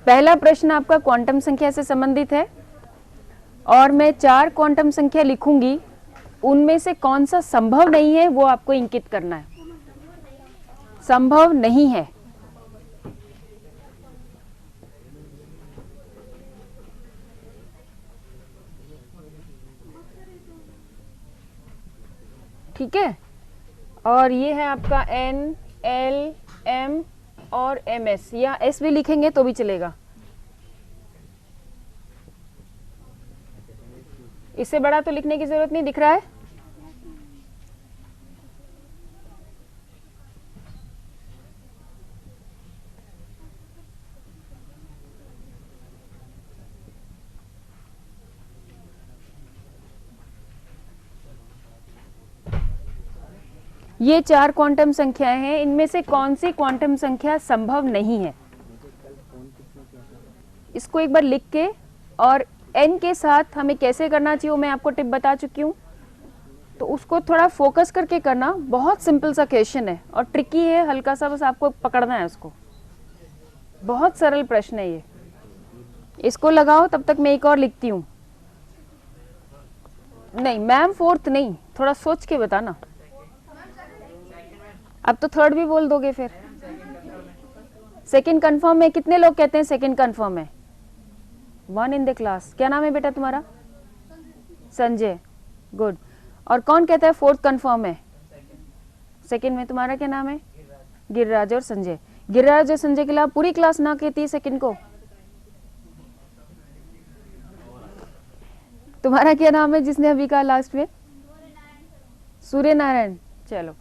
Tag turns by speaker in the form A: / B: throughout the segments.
A: पहला प्रश्न आपका क्वांटम संख्या से संबंधित है और मैं 4 क्वांटम संख्या लिखूंगी, उनमें से कौन सा संभव नहीं है वो आपको इंगित करना है। संभव नहीं है, ठीक है। और ये है आपका N, L, M और MS, या S भी लिखेंगे तो भी चलेगा। इससे बड़ा तो लिखने की जरूरत नहीं, दिख रहा है। ये 4 क्वांटम संख्याएं हैं, इनमें से कौन सी क्वांटम संख्या संभव नहीं है, इसको एक बार लिख के, और n के साथ हमें कैसे करना चाहिए वो मैं आपको टिप बता चुकी हूँ, तो उसको थोड़ा फोकस करके करना। बहुत सिंपल सा क्वेश्चन है और ट्रिकी है हल्का सा, बस आपको पकड़ना है उसको। बहुत सरल प्रश्न है ये, इसको लगाओ। तब तक मैं एक और लिखती हूँ। नहीं मैम, फोर्थ नहीं, थोड़ा सोच के बताना। अब तो थर्ड भी बोल दोगे फिर। सेकंड कंफर्म है, कितने लोग कहते हैं सेकंड कंफर्म है? 1 इन द क्लास। क्या नाम है बेटा तुम्हारा? संजय, गुड। और कौन कहता है फोर्थ कंफर्म है? सेकंड में तुम्हारा क्या नाम है? गिरिराज और संजय। गिरिराज और संजय के अलावा पूरी क्लास ना कहती है सेकंड को। तुम्हारा क्या नाम है जिसने अभी कहा लास्ट में? सूर्य नारायण। चलो,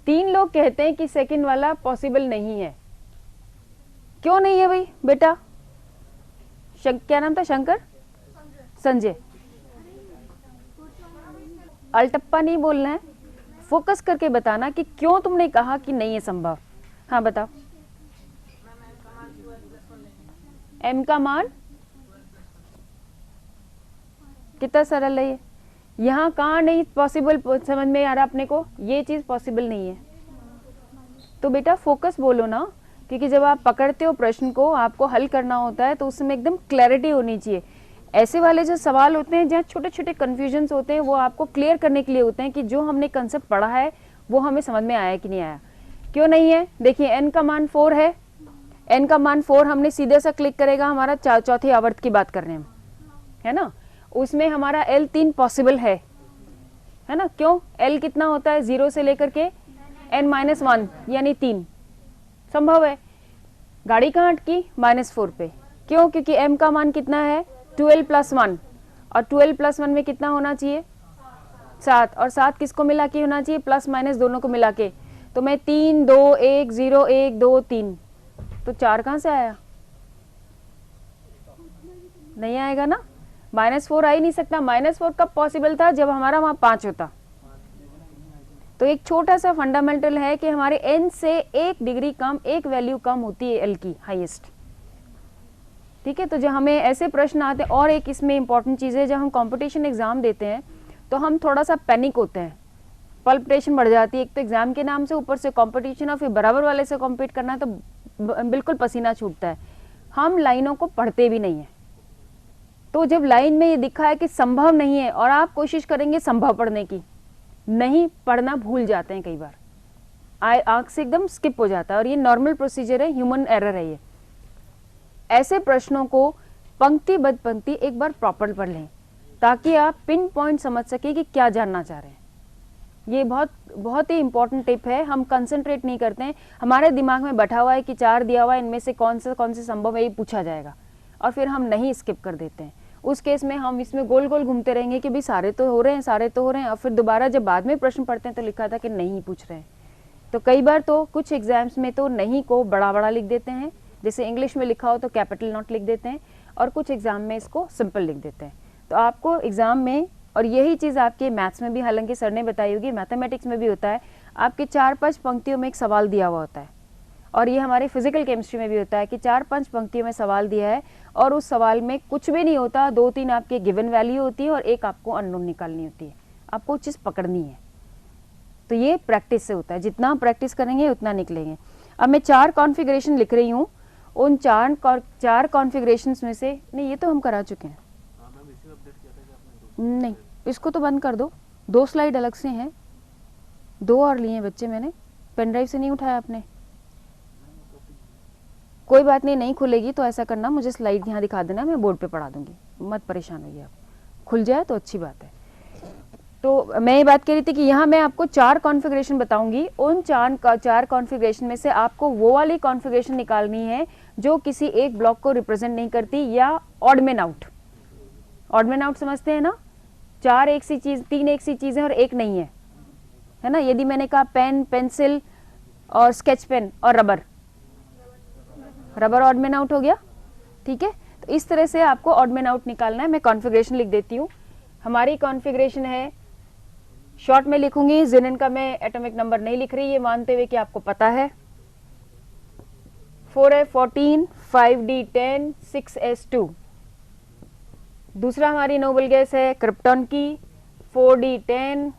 A: 3 लोग कहते हैं कि सेकंड वाला पॉसिबल नहीं है। क्यों नहीं है भाई बेटा? क्या नाम था? शंकर? संजय। अल्टप्पा नहीं बोलना है, फोकस करके बताना कि क्यों तुमने कहा कि नहीं है संभव। हाँ बताओ। m का मान कितना सरल है ये। यहाँ कहाँ नहीं पॉसिबल, समझ में आ रहा अपने को? ये चीज पॉसिबल नहीं है। तो बेटा फोकस बोलो ना, क्योंकि जब आप पकड़ते हो प्रश्न को, आपको हल करना होता है, तो उसमें एकदम क्लैरिटी होनी चाहिए। ऐसे वाले जो सवाल होते हैं जहाँ छोटे छोटे कन्फ्यूजन्स होते हैं, वो आपको क्लियर करने के लिए होते हैं कि जो हमने कंसेप्ट पढ़ा है वो हमें समझ में आया कि नहीं आया। क्यों नहीं है? देखिए n का मान 4 है। n का मान 4 हमने सीधे सा क्लिक करेगा, हमारा चौथी आवर्त की बात कर रहे हैं, है ना। उसमें हमारा L 3 पॉसिबल है ना। क्यों? L कितना होता है 0 से लेकर के n-1 यानी 3 संभव है। गाड़ी कहाँ अटकी? -4 पे। क्यों? क्योंकि m का मान कितना है? 12 + 1, और 12 + 1 में कितना होना चाहिए? 7, और 7 किसको मिला के होना चाहिए? प्लस माइनस दोनों को मिला के। तो मैं 3 2 1 0 1 2 3, तो 4 कहाँ से आया? नहीं आएगा ना। -4 आ ही नहीं सकता। -4 कब पॉसिबल था? जब हमारा वहां 5 होता। तो एक छोटा सा फंडामेंटल है कि हमारे n से 1 डिग्री कम, 1 वैल्यू कम होती है l की हाईएस्ट। ठीक है, तो जब हमें ऐसे प्रश्न आते हैं, और एक इसमें इंपॉर्टेंट चीज है, जब हम कंपटीशन एग्जाम देते हैं तो हम थोड़ा सा पैनिक होते हैं, पल्पिटेशन बढ़ जाती है। एक तो एग्जाम के नाम से, ऊपर से कंपटीशन, और फिर बराबर वाले से कॉम्पीट करना है, तो बिल्कुल पसीना छूटता है। हम लाइनों को पढ़ते भी नहीं है। तो जब लाइन में ये दिखा है कि संभव नहीं है, और आप कोशिश करेंगे संभव पढ़ने की, नहीं पढ़ना भूल जाते हैं कई बार, आंख से एकदम स्किप हो जाता है, और ये नॉर्मल प्रोसीजर है, ह्यूमन एरर है ये। ऐसे प्रश्नों को पंक्तिबद्ध पंक्ति एक बार प्रॉपर पढ़ लें, ताकि आप पिन पॉइंट समझ सके कि क्या जानना चाह रहे हैं। ये बहुत ही इंपॉर्टेंट टिप है। हम कंसंट्रेट नहीं करते हैं, हमारे दिमाग में बैठा हुआ है कि 4 दिया हुआ है, इनमें से कौन से संभव है, ये पूछा जाएगा, और फिर हम नहीं स्किप कर देते हैं। उस केस में हम इसमें गोल गोल घूमते रहेंगे कि भाई सारे तो हो रहे हैं, सारे तो हो रहे हैं, और फिर दोबारा जब बाद में प्रश्न पढ़ते हैं तो लिखा था कि नहीं पूछ रहे हैं। तो कई बार तो कुछ एग्जाम्स में तो नहीं को बड़ा बड़ा लिख देते हैं, जैसे इंग्लिश में लिखा हो तो कैपिटल नॉट लिख देते हैं, और कुछ एग्जाम में इसको सिंपल लिख देते हैं। तो आपको एग्जाम में, और यही चीज़ आपके मैथ्स में भी, हालांकि सर ने बताई होगी, मैथमेटिक्स में भी होता है, आपके 4-5 पंक्तियों में एक सवाल दिया हुआ होता है, और ये हमारे फिजिकल केमिस्ट्री में भी होता है कि 4-5 पंक्तियों में सवाल दिया है, और उस सवाल में कुछ भी नहीं होता, 2-3 आपके गिवन वैल्यू होती है और एक आपको अननोन निकालनी होती है, आपको चीज़ पकड़नी है। तो ये प्रैक्टिस से होता है, जितना प्रैक्टिस करेंगे उतना निकलेंगे। अब मैं 4 कॉन्फ़िगरेशन लिख रही हूँ, उन चार कॉन्फ़िगरेशंस में से, नहीं ये तो हम करा चुके हैं। नहीं, इसको तो बंद कर दो, 2 स्लाइड अलग से हैं, 2 और लिए हैं बच्चे, मैंने पेन ड्राइव से नहीं उठाया आपने। कोई बात नहीं, नहीं खुलेगी तो ऐसा करना, मुझे स्लाइड यहाँ दिखा देना, मैं बोर्ड पे पढ़ा दूंगी, मत परेशान होइए आप। खुल जाए तो अच्छी बात है। तो मैं ये बात कह रही थी कि यहाँ मैं आपको 4 कॉन्फ़िगरेशन बताऊंगी, उन 4 कॉन्फ़िगरेशन में से आपको वो वाली कॉन्फ़िगरेशन निकालनी है जो किसी एक ब्लॉक को रिप्रेजेंट नहीं करती, या odd man out. Odd man out समझते हैं ना, 4 एक सी चीज, 3 एक सी चीजें और एक नहीं है ना। यदि मैंने कहा पेन, पेंसिल और स्केच पेन और rubber, rubber odd man out हो गया, ठीक है। तो इस तरह से आपको ऑड मैन आउट निकालना है। मैं कॉन्फ़िगरेशन लिख देती हूँ। हमारी कॉन्फ़िगरेशन है, शॉर्ट में लिखूंगी, जिनन का मैं एटॉमिक नंबर नहीं लिख रही, ये मानते हुए कि आपको पता है। 4f14, 5d10, 6s2। दूसरा हमारी नोबल गैस है क्रिप्टॉन की, 4d10,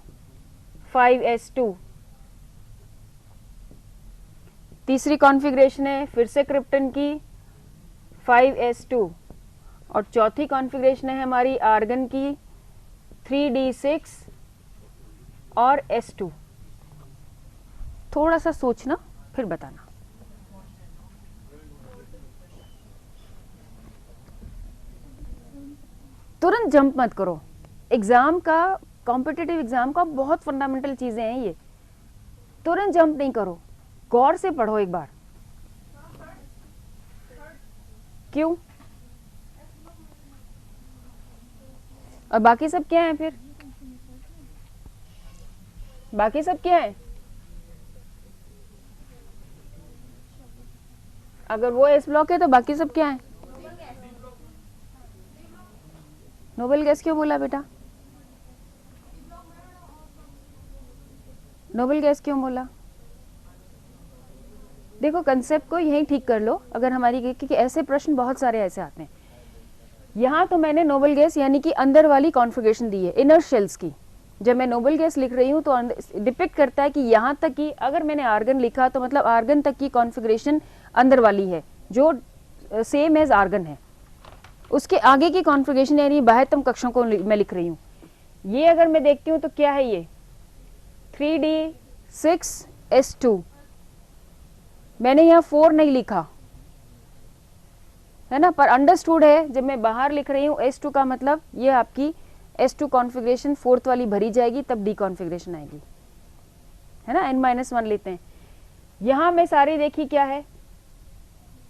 A: 5s2। तीसरी कॉन्फ़िगरेशन है फिर से क्रिप्टन की, 5s2। और चौथी कॉन्फ़िगरेशन है हमारी आर्गन की, 3d6 और s2। थोड़ा सा सोचना फिर बताना। तुरंत जंप मत करो, एग्जाम का, कॉम्पिटिटिव एग्जाम का बहुत फंडामेंटल चीजें हैं ये, तुरंत जंप नहीं करो, गौर से पढ़ो एक बार। क्यों? और बाकी सब क्या है फिर? बाकी सब क्या है? अगर वो एस ब्लॉक है तो बाकी सब क्या है? नोबल गैस क्यों बोला बेटा? नोबल गैस क्यों बोला? देखो कंसेप्ट को यहीं ठीक कर लो। अगर हमारी, क्योंकि ऐसे प्रश्न बहुत सारे ऐसे आते हैं। यहाँ तो मैंने नोबल गैस यानी कि अंदर वाली कॉन्फ़िगरेशन दी है, इनर शेल्स की। जब मैं नोबल गैस लिख रही हूँ तो डिपिक्ट करता है कि यहाँ तक की, अगर मैंने आर्गन लिखा तो मतलब आर्गन तक की कॉन्फ़िगरेशन अंदर वाली है जो सेम एज आर्गन है। उसके आगे की कॉन्फ़िगरेशन यानी बाह्यतम कक्षों को मैं लिख रही हूँ। ये अगर मैं देखती हूँ तो क्या है ये 3d6s2। मैंने यहाँ 4 नहीं लिखा है ना, पर अंडरस्टूड है। जब मैं बाहर लिख रही हूँ s2 का मतलब ये आपकी s2 कॉन्फ़िगरेशन 4th वाली भरी जाएगी, तब d कॉन्फ़िगरेशन आएगी, है ना। n-1 लेते हैं। यहाँ मैं सारी देखी क्या है,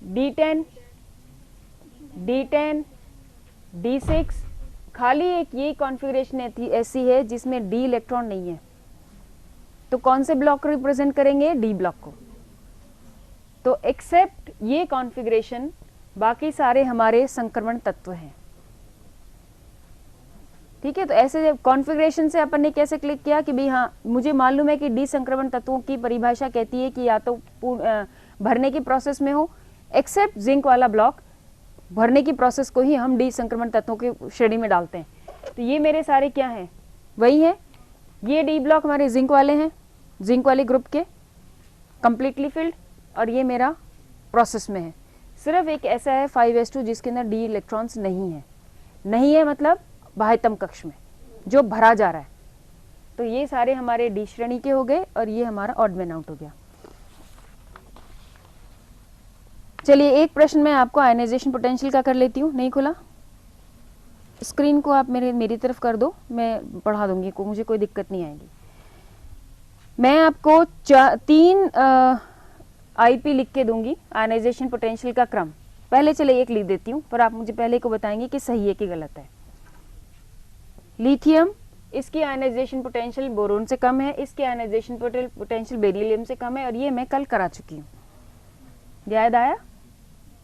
A: d10, d10, d6, खाली एक ये कॉन्फ़िगरेशन ऐसी है जिसमें d इलेक्ट्रॉन नहीं है, तो कौन से ब्लॉक को रिप्रेजेंट करेंगे? d ब्लॉक को। तो एक्सेप्ट ये कॉन्फ़िगरेशन बाकी सारे हमारे संक्रमण तत्व हैं, ठीक है। तो ऐसे कॉन्फ़िगरेशन से अपन ने कैसे क्लिक किया कि भाई हाँ, मुझे मालूम है कि डी संक्रमण तत्वों की परिभाषा कहती है कि या तो भरने की प्रोसेस में हो, एक्सेप्ट जिंक वाला ब्लॉक, भरने की प्रोसेस को ही हम डी संक्रमण तत्वों की श्रेणी में डालते हैं। तो ये मेरे सारे क्या हैं? वही है। ये डी ब्लॉक हमारे जिंक वाले हैं, जिंक वाले ग्रुप के, कंप्लीटली फिल्ड, और ये मेरा प्रोसेस में है। सिर्फ एक ऐसा है 5s2 जिसके अंदर डी इलेक्ट्रॉन्स नहीं है। नहीं है मतलब बाह्यतम कक्ष में जो भरा जा रहा है। तो ये सारे हमारे डी श्रेणी के हो गए और ये हमारा ऑड मैन आउट हो गया। चलिए एक प्रश्न मैं आपको आयनाइजेशन पोटेंशियल का कर लेती हूँ। नहीं खुला? स्क्रीन को आप मेरी तरफ कर दो, मैं पढ़ा दूंगी, मुझे कोई दिक्कत नहीं आएगी। मैं आपको 3 आईपी लिख के दूंगी, आयनाइजेशन पोटेंशियल का क्रम। पहले चले एक लिख देती हूँ, पर आप मुझे पहले को बताएंगे कि सही है कि गलत है। लिथियम, इसकी आयनाइजेशन पोटेंशियल बोरोन से कम है, इसकी आयनाइजेशन पोटेंशियल बेरिलियम से कम है, और ये मैं कल करा चुकी हूँ। याद आया?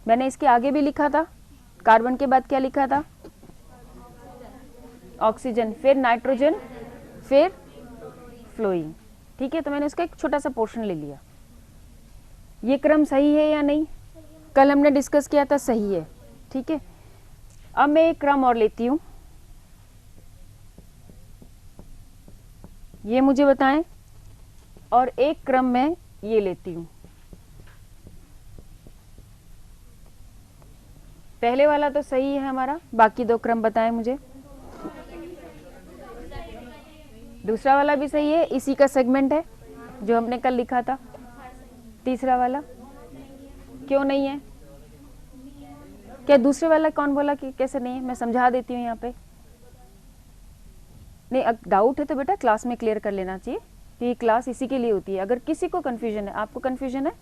A: मैंने इसके आगे भी लिखा था, कार्बन के बाद क्या लिखा था? ऑक्सीजन, फिर नाइट्रोजन, फिर फ्लोरीन, ठीक है। तो मैंने उसका एक छोटा सा पोर्शन ले लिया। ये क्रम सही है या नहीं? कल हमने डिस्कस किया था, सही है, ठीक है। अब मैं एक क्रम और लेती हूँ, ये मुझे बताएं, और एक क्रम में ये लेती हूँ। पहले वाला तो सही है हमारा, बाकी दो क्रम बताएं मुझे। दूसरा वाला भी सही है, इसी का सेगमेंट है जो हमने कल लिखा था। तीसरा वाला क्यों नहीं है? क्या दूसरे वाला कौन बोला कि कैसे नहीं है? मैं समझा देती हूँ यहाँ पे। नहीं, डाउट है तो बेटा क्लास में क्लियर कर लेना चाहिए कि ये क्लास इसी के लिए होती है। अगर किसी को कंफ्यूजन है, आपको कंफ्यूजन है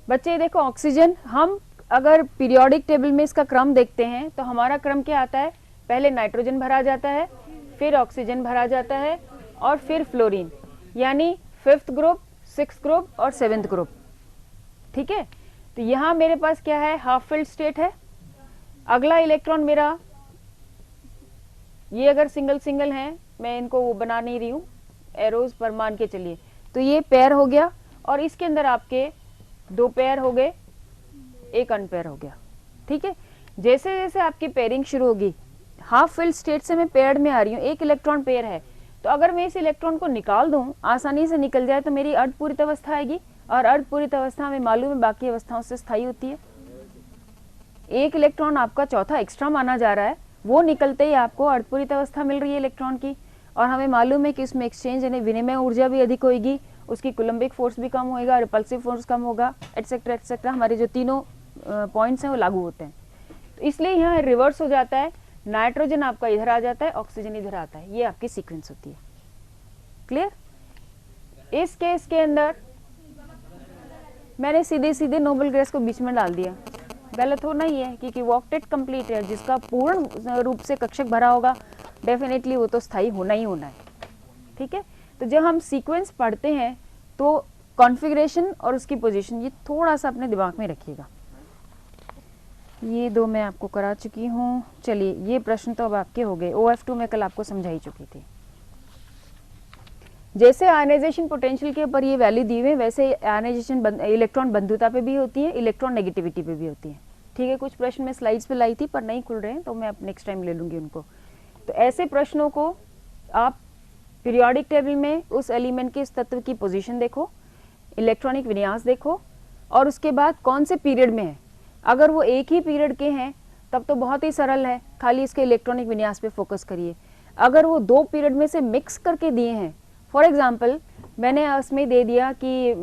A: बच्चे, देखो ऑक्सीजन, हम अगर पीरियोडिक टेबल में इसका क्रम देखते हैं तो हमारा क्रम क्या आता है? पहले नाइट्रोजन भरा जाता है, फिर ऑक्सीजन भरा जाता है और फिर फ्लोरीन, यानी 5th ग्रुप, 6th ग्रुप और 7th ग्रुप। ठीक है, तो यहाँ मेरे पास क्या है? हाफ फिल्ड स्टेट है। अगला इलेक्ट्रॉन मेरा, ये अगर सिंगल सिंगल है, मैं इनको वो बना नहीं रही हूँ, एरोज पर मान के चलिए, तो ये पेयर हो गया और इसके अंदर आपके 2 पेयर हो गए, एक अनपेयर हो गया। ठीक है, जैसे जैसे आपकी पेयरिंग शुरू होगी, हाफ फिल्ड स्टेट से मैं पेयर्ड में आ रही हूँ, एक इलेक्ट्रॉन पेयर है, तो अगर मैं इस इलेक्ट्रॉन को निकाल दूं, आसानी से निकल जाए, तो मेरी अर्धपूरित अवस्था आएगी, और अर्धपूरित अवस्था हमें मालूम है बाकी अवस्थाओं से स्थायी होती है। एक इलेक्ट्रॉन आपका चौथा एक्स्ट्रा माना जा रहा है, वो निकलते ही आपको अर्धपूरित अवस्था मिल रही है इलेक्ट्रॉन की, और हमें मालूम है कि उसमें एक्सचेंज यानी विनिमय ऊर्जा भी अधिक होगी, उसकी कुलम्बिक फोर्स भी कम होगा, रिपल्सिव फोर्स कम होगा, एटसेट्रा एटसेट्रा। हमारे जो तीनों पॉइंट्स हैं वो लागू होते हैं। तो इसलिए यहाँ रिवर्स हो जाता है, नाइट्रोजन आपका इधर आ जाता है, ऑक्सीजन इधर आता है, ये आपकी सीक्वेंस होती है। क्लियर? इस केस के अंदर मैंने सीधे सीधे नोबल गैस को बीच में डाल दिया, गलत होना ही है, क्योंकि वो ऑक्टेट कंप्लीट है, जिसका पूर्ण रूप से कक्षक भरा होगा डेफिनेटली वो तो स्थायी होना ही होना है। ठीक है, तो जब हम सीक्वेंस पढ़ते हैं तो कॉन्फ़िगरेशन और उसकी पोजीशन ये थोड़ा सा अपने दिमाग में रखिएगा। ये 2 मैं आपको करा चुकी हूँ। चलिए, ये प्रश्न तो अब आपके हो गए। OF2 में कल आपको समझाई चुकी थी। जैसे आयनाइजेशन पोटेंशियल के ऊपर ये वैल्यू दी हुई है, वैसे आयनाइजेशन इलेक्ट्रॉन बंधुता पे भी होती है, इलेक्ट्रॉन नेगेटिविटी पे भी होती है। ठीक है, कुछ प्रश्न मैं स्लाइड्स पे लाई थी पर नहीं खुल रहे हैं, तो मैं अब नेक्स्ट टाइम ले लूँगी उनको। तो ऐसे प्रश्नों को आप पीरियोडिक टेबल में उस एलिमेंट के इस तत्व की पोजीशन देखो, इलेक्ट्रॉनिक विन्यास देखो, और उसके बाद कौन से पीरियड में है। अगर वो एक ही पीरियड के हैं तब तो बहुत ही सरल है, खाली इसके इलेक्ट्रॉनिक विन्यास पे फोकस करिए। अगर वो 2 पीरियड में से मिक्स करके दिए हैं, फॉर एग्जाम्पल मैंने उसमें दे दिया कि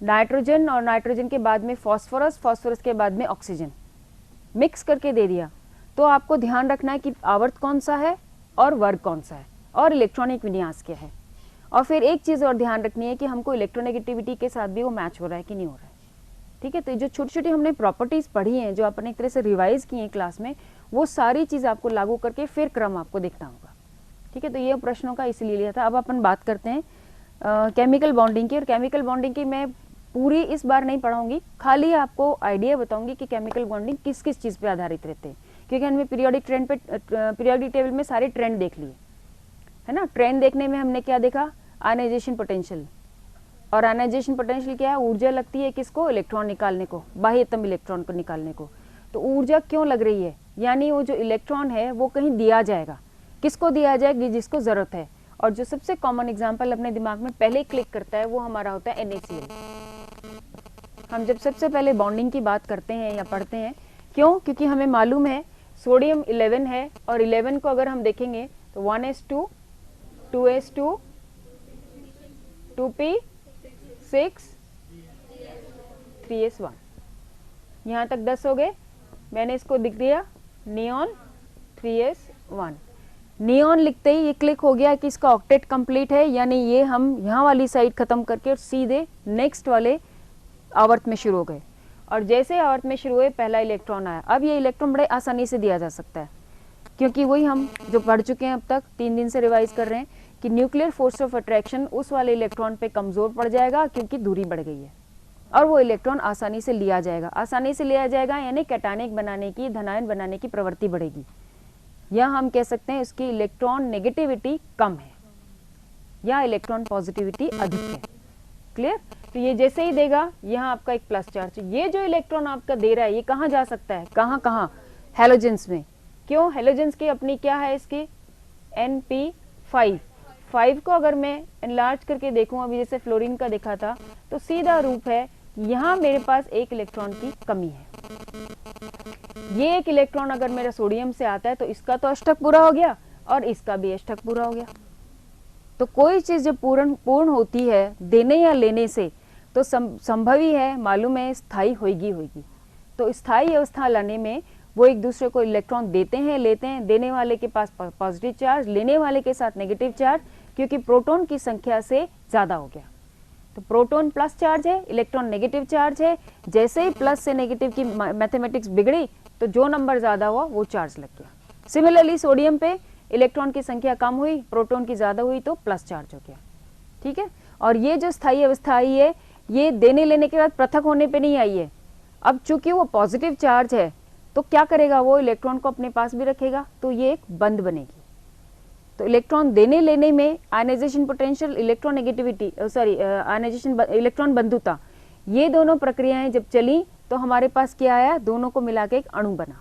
A: नाइट्रोजन और नाइट्रोजन के बाद में फॉस्फोरस, फॉस्फोरस के बाद में ऑक्सीजन, मिक्स करके दे दिया, तो आपको ध्यान रखना है कि आवर्त कौन सा है और वर्ग कौन सा है और इलेक्ट्रॉनिक विन्यास क्या है। और फिर एक चीज़ और ध्यान रखनी है कि हमको इलेक्ट्रोनेगेटिविटी के साथ भी वो मैच हो रहा है कि नहीं हो रहा है। ठीक है, तो जो छोटी छोटी हमने प्रॉपर्टीज़ पढ़ी हैं, जो अपन एक तरह से रिवाइज की हैं क्लास में, वो सारी चीज़ आपको लागू करके फिर क्रम आपको देखना होगा। ठीक है, तो ये प्रश्नों का इसलिए लिया था। अब अपन बात करते हैं केमिकल बॉन्डिंग की। और केमिकल बॉन्डिंग की मैं पूरी इस बार नहीं पढ़ाऊंगी, खाली आपको आइडिया बताऊंगी कि केमिकल बॉन्डिंग किस किस चीज़ पे आधारित रहते हैं, क्योंकि हमने पीरियोडिक ट्रेंड पे पीरियोडिक टेबल में सारे ट्रेंड देख लिए है ना। ट्रेंड देखने में हमने क्या देखा? आयनाइजेशन पोटेंशियल, और आयनाइजेशन पोटेंशियल क्या है? ऊर्जा लगती है किसको? इलेक्ट्रॉन निकालने को, बाह्यतम इलेक्ट्रॉन को निकालने को। तो ऊर्जा क्यों लग रही है? यानी वो जो इलेक्ट्रॉन है वो कहीं दिया जाएगा, किसको दिया जाएगा? जिसको ज़रूरत है। और जो सबसे कॉमन एग्जाम्पल अपने दिमाग में पहले क्लिक करता है वो हमारा होता है NaCl। हम जब सबसे पहले बॉन्डिंग की बात करते हैं या पढ़ते हैं, क्यों? क्योंकि हमें मालूम है सोडियम 11 है, और 11 को अगर हम देखेंगे तो 1s2, 2s2, 2p6, 3s1, यहाँ तक 10 हो गए। मैंने इसको लिख दिया नियॉन 3s1। नियॉन लिखते ही ये क्लिक हो गया कि इसका ऑक्टेट कंप्लीट है, यानी ये हम यहाँ वाली साइड खत्म करके और सीधे नेक्स्ट वाले आवर्त में शुरू हो गए। और जैसे आवर्त में शुरू हुए पहला इलेक्ट्रॉन आया। अब ये इलेक्ट्रॉन बड़े आसानी से दिया जा सकता है, क्योंकि वही हम जो पढ़ चुके हैं अब तक, 3 दिन से रिवाइज कर रहे हैं कि न्यूक्लियर फोर्स ऑफ अट्रैक्शन उस वाले इलेक्ट्रॉन पे कमजोर पड़ जाएगा क्योंकि दूरी बढ़ गई है, और वो इलेक्ट्रॉन आसानी से लिया जाएगा। आसानी से लिया जाएगा यानी कैटायनिक बनाने की, धनायन बनाने की प्रवृत्ति बढ़ेगी, या हम कह सकते हैं इसकी इलेक्ट्रॉन नेगेटिविटी कम है या इलेक्ट्रॉन पॉजिटिविटी अधिक है। क्लियर? तो ये जैसे ही देगा, यहाँ आपका एक प्लस चार्ज, ये जो इलेक्ट्रॉन आपका दे रहा है ये कहाँ जा सकता है? कहाँ कहाँ? हेलोजेंस में। क्यों? हेलोजेंस की अपनी क्या है इसकी? Np5। 5 को अगर मैं एनलार्ज करके देखूं, अभी जैसे फ्लोरीन का देखा था, तो सीधा रूप है यहाँ मेरे पास एक इलेक्ट्रॉन की कमी है। ये एक इलेक्ट्रॉन अगर मेरा सोडियम से आता है तो इसका तो अष्टक पूरा हो गया और इसका भी अष्टक पूरा हो गया। तो कोई चीज जब पूर्ण होती है देने या लेने से तो संभव ही है, मालूम है, स्थायी होगी। तो स्थायी अवस्था लाने में वो एक दूसरे को इलेक्ट्रॉन देते हैं, लेते हैं, देने वाले के पास पॉजिटिव चार्ज, लेने वाले के साथ नेगेटिव चार्ज, क्योंकि प्रोटॉन की संख्या से ज्यादा हो गया। तो प्रोटॉन प्लस चार्ज है, इलेक्ट्रॉन नेगेटिव चार्ज है। जैसे ही प्लस से नेगेटिव की मैथमेटिक्स बिगड़ी तो जो नंबर ज्यादा हुआ वो चार्ज लग गया। सिमिलरली सोडियम पे इलेक्ट्रॉन की संख्या कम हुई, प्रोटॉन की ज्यादा हुई तो प्लस चार्ज हो गया। ठीक है, और ये जो स्थायी अवस्था आई है ये देने लेने के बाद पृथक होने पे नहीं आई है। अब चूंकि वो पॉजिटिव चार्ज है तो क्या करेगा, वो इलेक्ट्रॉन को अपने पास भी रखेगा, तो ये एक बंद बनेगी। तो इलेक्ट्रॉन देने लेने में ionisation potential, electronegativity, ionisation, electron बंधुता, ये दोनों प्रक्रियाएं जब चली तो हमारे पास क्या आया, दोनों को मिला के एक अणु बना।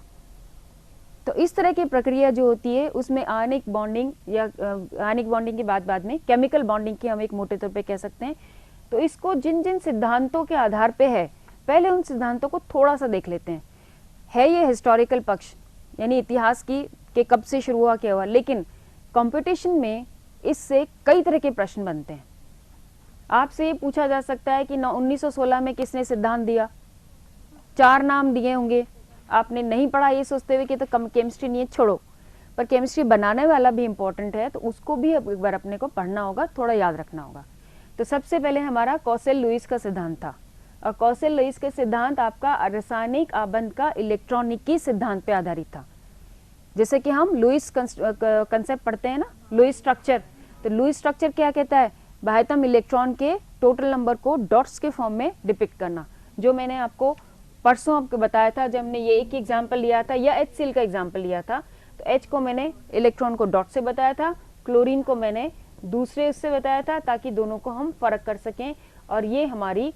A: तो इस तरह की प्रक्रिया जो होती है उसमें आयनिक बॉन्डिंग या आयनिक बॉन्डिंग की बात बाद में, केमिकल बॉन्डिंग की हम एक मोटे तौर पे कह सकते हैं। तो इसको जिन जिन सिद्धांतों के आधार पे है, पहले उन सिद्धांतों को थोड़ा सा देख लेते हैं। है ये हिस्टोरिकल पक्ष, यानी इतिहास की के कब से शुरू हुआ क्या हुआ, लेकिन कंपटीशन में इससे कई तरह के प्रश्न बनते हैं। आपसे ये पूछा जा सकता है कि 1916 में किसने सिद्धांत दिया, 4 नाम दिए होंगे, आपने नहीं पढ़ा ये सोचते हुए कि तो केमिस्ट्री नहीं है, छोड़ो, पर केमिस्ट्री बनाने वाला भी इंपॉर्टेंट है, तो उसको भी एक बार अपने को पढ़ना होगा, थोड़ा याद रखना होगा। तो सबसे पहले हमारा कॉसेल लुईस का सिद्धांत था, और कॉसेल लुईस के सिद्धांत आपका रासायनिक आबंध का इलेक्ट्रॉनिकी सिद्धांत पे आधारित था। जैसे कि हम लुईस कंसेप्ट पढ़ते हैं ना, लुईस स्ट्रक्चर, तो लुईस स्ट्रक्चर क्या कहता है, बाह्यतम इलेक्ट्रॉन के टोटल नंबर को डॉट्स के फॉर्म में डिपिक्ट करना, जो मैंने आपको परसों आपको बताया था जब हमने ये एक एग्जाम्पल लिया था या HCl का एग्जाम्पल लिया था। तो H को मैंने इलेक्ट्रॉन को डॉट से बताया था, क्लोरीन को मैंने दूसरे उससे बताया था, ताकि दोनों को हम फर्क कर सकें। और ये हमारी,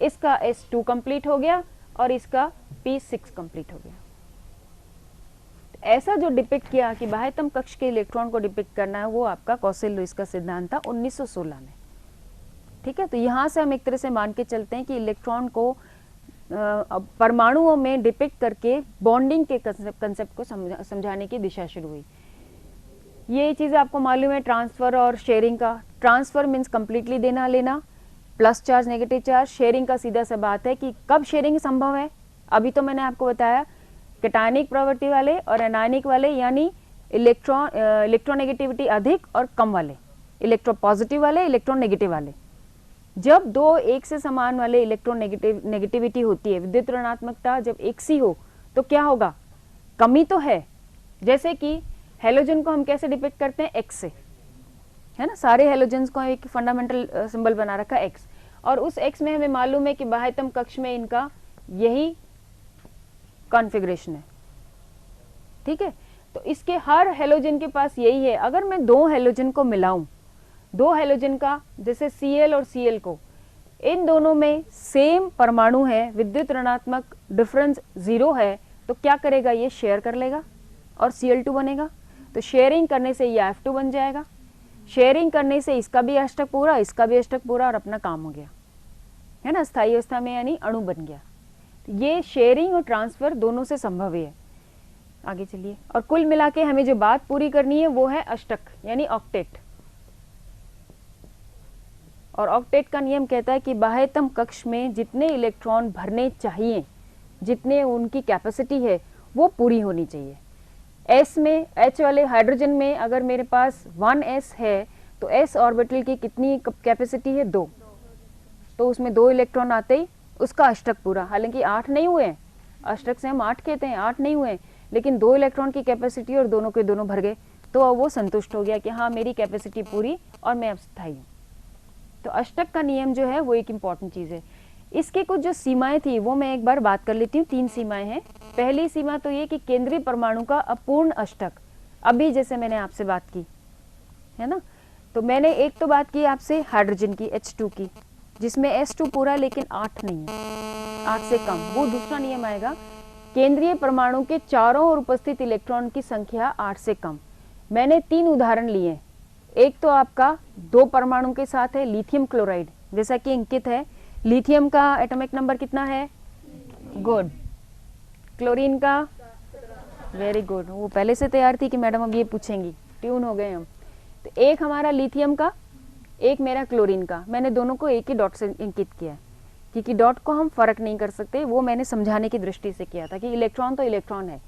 A: इसका S2 कंप्लीट हो गया और इसका P6 कंप्लीट हो गया। ऐसा जो डिपिक्ट किया कि बाह्यतम कक्ष के इलेक्ट्रॉन को डिपिक्ट करना है, वो आपका कॉसेल लुईस का सिद्धांत था 1916 में। ठीक है, तो यहां से हम एक तरह से मान के चलते हैं कि इलेक्ट्रॉन को परमाणुओं में डिपिक्ट करके बॉन्डिंग के कंसेप्ट को समझाने की दिशा शुरू हुई। ये चीज आपको मालूम है ट्रांसफर और शेयरिंग का। ट्रांसफर मीन्स कंप्लीटली देना लेना, plus charge negative charge. Sharing का सीधा सा बात है कि कब शेयरिंग संभव है, अभी तो मैंने आपको बताया कैटायनिक प्रवृत्ति वाले और एनायनिक वाले, यानी इलेक्ट्रोनेगेटिविटी अधिक और कम वाले, इलेक्ट्रोपॉजिटिव वाले, इलेक्ट्रॉन नेगेटिव वाले। जब दो एक से समान वाले इलेक्ट्रॉन नेगेटिविटी होती है, विद्युत ऋणात्मकता जब एक सी हो तो क्या होगा, कमी तो है। जैसे कि हेलोजन को हम कैसे डिपिक्ट करते हैं, एक्स से, है ना, सारे हेलोजन्स को एक फंडामेंटल सिंबल बना रखा है एक्स, और उस एक्स में हमें मालूम है कि बाह्यतम कक्ष में इनका यही कॉन्फ़िगरेशन है। ठीक है, तो इसके हर हेलोजन के पास यही है। अगर मैं 2 हेलोजन को मिलाऊं, 2 हेलोजन का, जैसे Cl और Cl को, इन दोनों में सेम परमाणु है, विद्युत ऋणात्मक डिफरेंस 0 है, तो क्या करेगा, ये शेयर कर लेगा और Cl2 बनेगा। तो शेयरिंग करने से ये F2 बन जाएगा, शेयरिंग करने से इसका भी अष्टक पूरा, इसका भी अष्टक पूरा, और अपना काम हो गया, है ना, स्थायी अवस्था में यानी अणु बन गया। ये शेयरिंग और ट्रांसफर दोनों से संभव है। आगे चलिए, और कुल मिला के हमें जो बात पूरी करनी है वो है अष्टक यानी ऑक्टेट। और ऑक्टेट का नियम कहता है कि बाह्यतम कक्ष में जितने इलेक्ट्रॉन भरने चाहिए, जितने उनकी कैपेसिटी है, वो पूरी होनी चाहिए। S में, H वाले हाइड्रोजन में अगर मेरे पास 1s है तो S ऑर्बिटल की कितनी कैपेसिटी है, 2, तो उसमें 2 इलेक्ट्रॉन आते ही उसका अष्टक पूरा। हालांकि 8 नहीं हुए, अष्टक से हम 8 कहते हैं, 8 नहीं हुए, लेकिन 2 इलेक्ट्रॉन की कैपेसिटी और दोनों के दोनों भर गए, तो वो संतुष्ट हो गया कि हाँ मेरी कैपेसिटी पूरी और मैं अब स्थायी हूँ। तो अष्टक का नियम जो है वो एक इम्पॉर्टेंट चीज है। इसके कुछ जो सीमाएं थी वो मैं एक बार बात कर लेती हूँ। 3 सीमाएं हैं। पहली सीमा तो ये कि केंद्रीय परमाणु का अपूर्ण अष्टक, अभी जैसे मैंने आपसे बात की है ना, तो मैंने एक तो बात की आपसे हाइड्रोजन की, H2 की, जिसमें S2 पूरा लेकिन 8 नहीं है, 8 से कम, वो दूसरा नियम आएगा। केंद्रीय परमाणु के चारों ओर उपस्थित इलेक्ट्रॉन की संख्या 8 से कम। मैंने 3 उदाहरण लिए। एक तो आपका 2 परमाणु के साथ है लिथियम क्लोराइड, जैसा कि अंकित है। लिथियम का एटॉमिक नंबर कितना है, गुड, क्लोरीन का, वेरी गुड, वो पहले से तैयार थी कि मैडम अब ये पूछेंगी, ट्यून हो गए हम। तो एक हमारा लिथियम का, एक मेरा क्लोरीन का, मैंने दोनों को एक ही डॉट से इंकित किया है, क्योंकि डॉट को हम फर्क नहीं कर सकते, वो मैंने समझाने की दृष्टि से किया था कि इलेक्ट्रॉन तो इलेक्ट्रॉन है।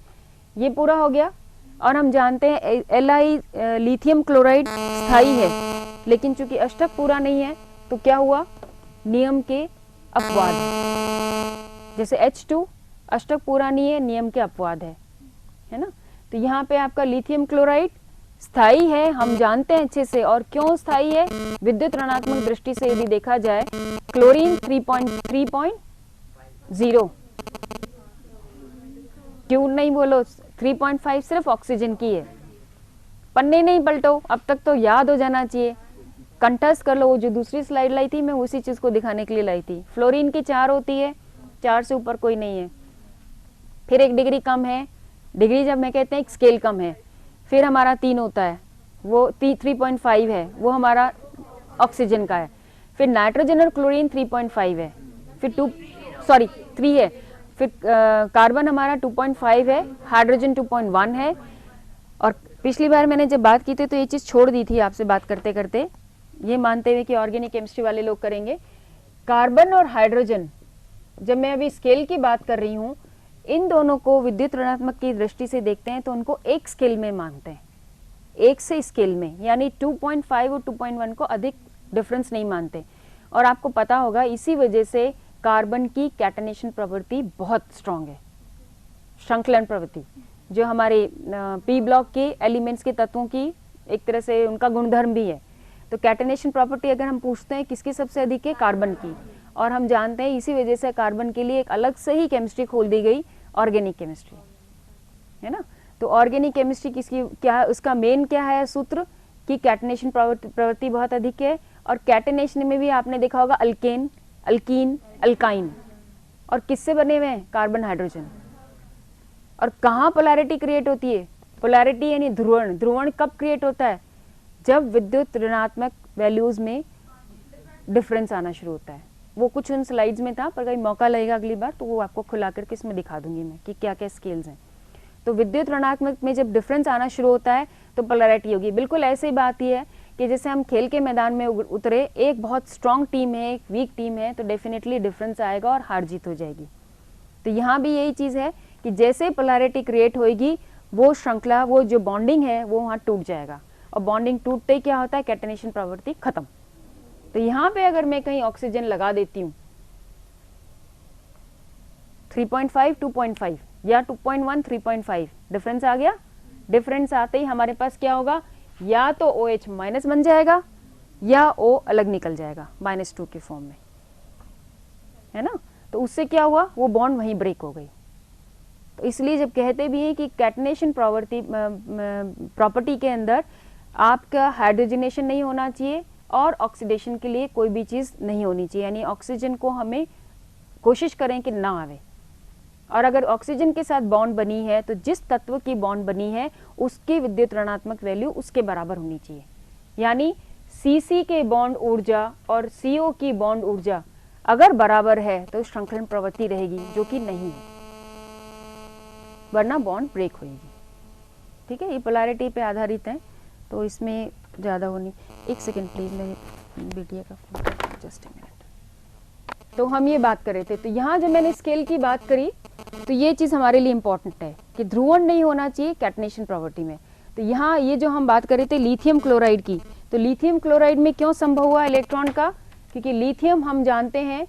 A: ये पूरा हो गया। और हम जानते हैं Li लिथियम क्लोराइड स्थायी है, लेकिन चूंकि अष्टक पूरा नहीं है तो क्या हुआ, नियम के अपवाद है। जैसे H2 अष्टक पूरा नहीं है, नियम के अपवाद है ना। तो यहाँ पे आपका लिथियम क्लोराइड स्थायी है, हम जानते हैं अच्छे से। और क्यों स्थायी है, विद्युत ऋणात्मक दृष्टि से यदि देखा जाए, क्लोरीन 3.0, क्यों नहीं बोलो, 3.5 सिर्फ ऑक्सीजन की है। पन्ने नहीं पलटो, अब तक तो याद हो जाना चाहिए, कंठस्थ कर लो। वो जो दूसरी स्लाइड लाई थी मैं उसी चीज को दिखाने के लिए लाई थी। फ्लोरीन की 4 होती है, 4 से ऊपर कोई नहीं है। फिर 1 डिग्री कम है, डिग्री जब मैं कहते हैं एक स्केल कम है। फिर हमारा 3 होता है, वो 3.5 है, वो हमारा ऑक्सीजन का है। फिर नाइट्रोजन और क्लोरीन 3.5 है, फिर 3 है। फिर कार्बन हमारा 2.5 है, हाइड्रोजन 2.1 है। और पिछली बार मैंने जब बात की थी तो ये चीज़ छोड़ दी थी आपसे बात करते करते, ये मानते हुए कि ऑर्गेनिक केमिस्ट्री वाले लोग करेंगे। कार्बन और हाइड्रोजन, जब मैं अभी स्केल की बात कर रही हूँ, इन दोनों को विद्युत ऋणात्मक की दृष्टि से देखते हैं तो उनको एक स्केल में मानते हैं, एक से स्केल में, यानी 2.5 और 2.1 को अधिक डिफरेंस नहीं मानते। और आपको पता होगा इसी वजह से कार्बन की कैटनेशन प्रवृत्ति बहुत स्ट्रांग है, श्रृंखलन प्रवृत्ति, जो हमारे पी ब्लॉक के एलिमेंट्स के तत्वों की एक तरह से उनका गुणधर्म भी है। तो कैटनेशन प्रॉपर्टी अगर हम पूछते हैं किसकी सबसे अधिक है, कार्बन की। और हम जानते हैं इसी वजह से कार्बन के लिए एक अलग से ही केमिस्ट्री खोल दी गई, ऑर्गेनिक केमिस्ट्री, है ना। तो ऑर्गेनिक केमिस्ट्री किसकी, क्या उसका मेन क्या है सूत्र, कि कैटनेशन प्रवृत्ति बहुत अधिक है। और कैटनेशन में भी आपने देखा होगा अल्केन, अल्कीन, अल्काइन, और किससे बने हुए हैं, कार्बन हाइड्रोजन। और कहाँ पोलैरिटी क्रिएट होती है, पोलैरिटी यानी ध्रुवण, ध्रुवण कब क्रिएट होता है, जब विद्युत ऋणात्मक वैल्यूज में डिफरेंस आना शुरू होता है। वो कुछ उन स्लाइड्स में था, पर कहीं मौका लगेगा अगली बार तो वो आपको खुला करके इसमें दिखा दूंगी मैं कि क्या क्या स्केल्स हैं। तो विद्युत ऋणात्मक में जब डिफरेंस आना शुरू होता है तो पोलैरिटी होगी। बिल्कुल ऐसी ही बात ही है कि जैसे हम खेल के मैदान में उतरे, एक बहुत स्ट्रांग टीम है, एक वीक टीम है, तो डेफिनेटली डिफरेंस आएगा और हार जीत हो जाएगी। तो यहाँ भी यही चीज़ है कि जैसे पोलैरिटी क्रिएट होएगी, वो श्रृंखला, वो जो बॉन्डिंग है वो वहाँ टूट जाएगा। और बॉन्डिंग टूटते ही क्या होता है, कैटनेशन प्रवृत्ति खत्म। तो यहाँ पे अगर मैं कहीं ऑक्सीजन लगा देती हूँ 3.5 2.5 या 2.1 3.5, डिफरेंस आ गया। डिफरेंस आते ही हमारे पास क्या होगा, या तो OH माइनस बन जाएगा या O अलग निकल जाएगा -2 के फॉर्म में, है ना। तो उससे क्या हुआ, वो बॉन्ड वहीं ब्रेक हो गई। तो इसलिए जब कहते भी हैं कि कैटनेशन प्रॉपर्टी के अंदर आपका हाइड्रोजनेशन नहीं होना चाहिए और ऑक्सीडेशन के लिए कोई भी चीज़ नहीं होनी चाहिए, यानी ऑक्सीजन को हमें कोशिश करें कि ना आवे। और अगर ऑक्सीजन के साथ बॉन्ड बनी है तो जिस तत्व की बॉन्ड बनी है उसकी विद्युत ऋणात्मक वैल्यू उसके बराबर होनी चाहिए। यानी Cc के बॉन्ड ऊर्जा और CO की बॉन्ड ऊर्जा अगर बराबर है तो श्रृंखलन प्रवृत्ति रहेगी, जो कि नहीं है, वरना बॉन्ड ब्रेक होगी। ठीक है, ये पोलैरिटी पे आधारित है, तो इसमें ज़्यादा होनी। एक सेकेंड प्लीज, मेरे बेटिया का फोन, जस्ट ए मिनट। तो हम ये बात कर रहे थे, तो यहाँ जब मैंने स्केल की बात करी तो ये चीज़ हमारे लिए इम्पोर्टेंट है कि ध्रुवण नहीं होना चाहिए कैटनेशन प्रॉपर्टी में। तो यहाँ ये जो हम बात कर रहे थे लिथियम क्लोराइड की, तो लिथियम क्लोराइड में क्यों संभव हुआ इलेक्ट्रॉन का, क्योंकि लिथियम हम जानते हैं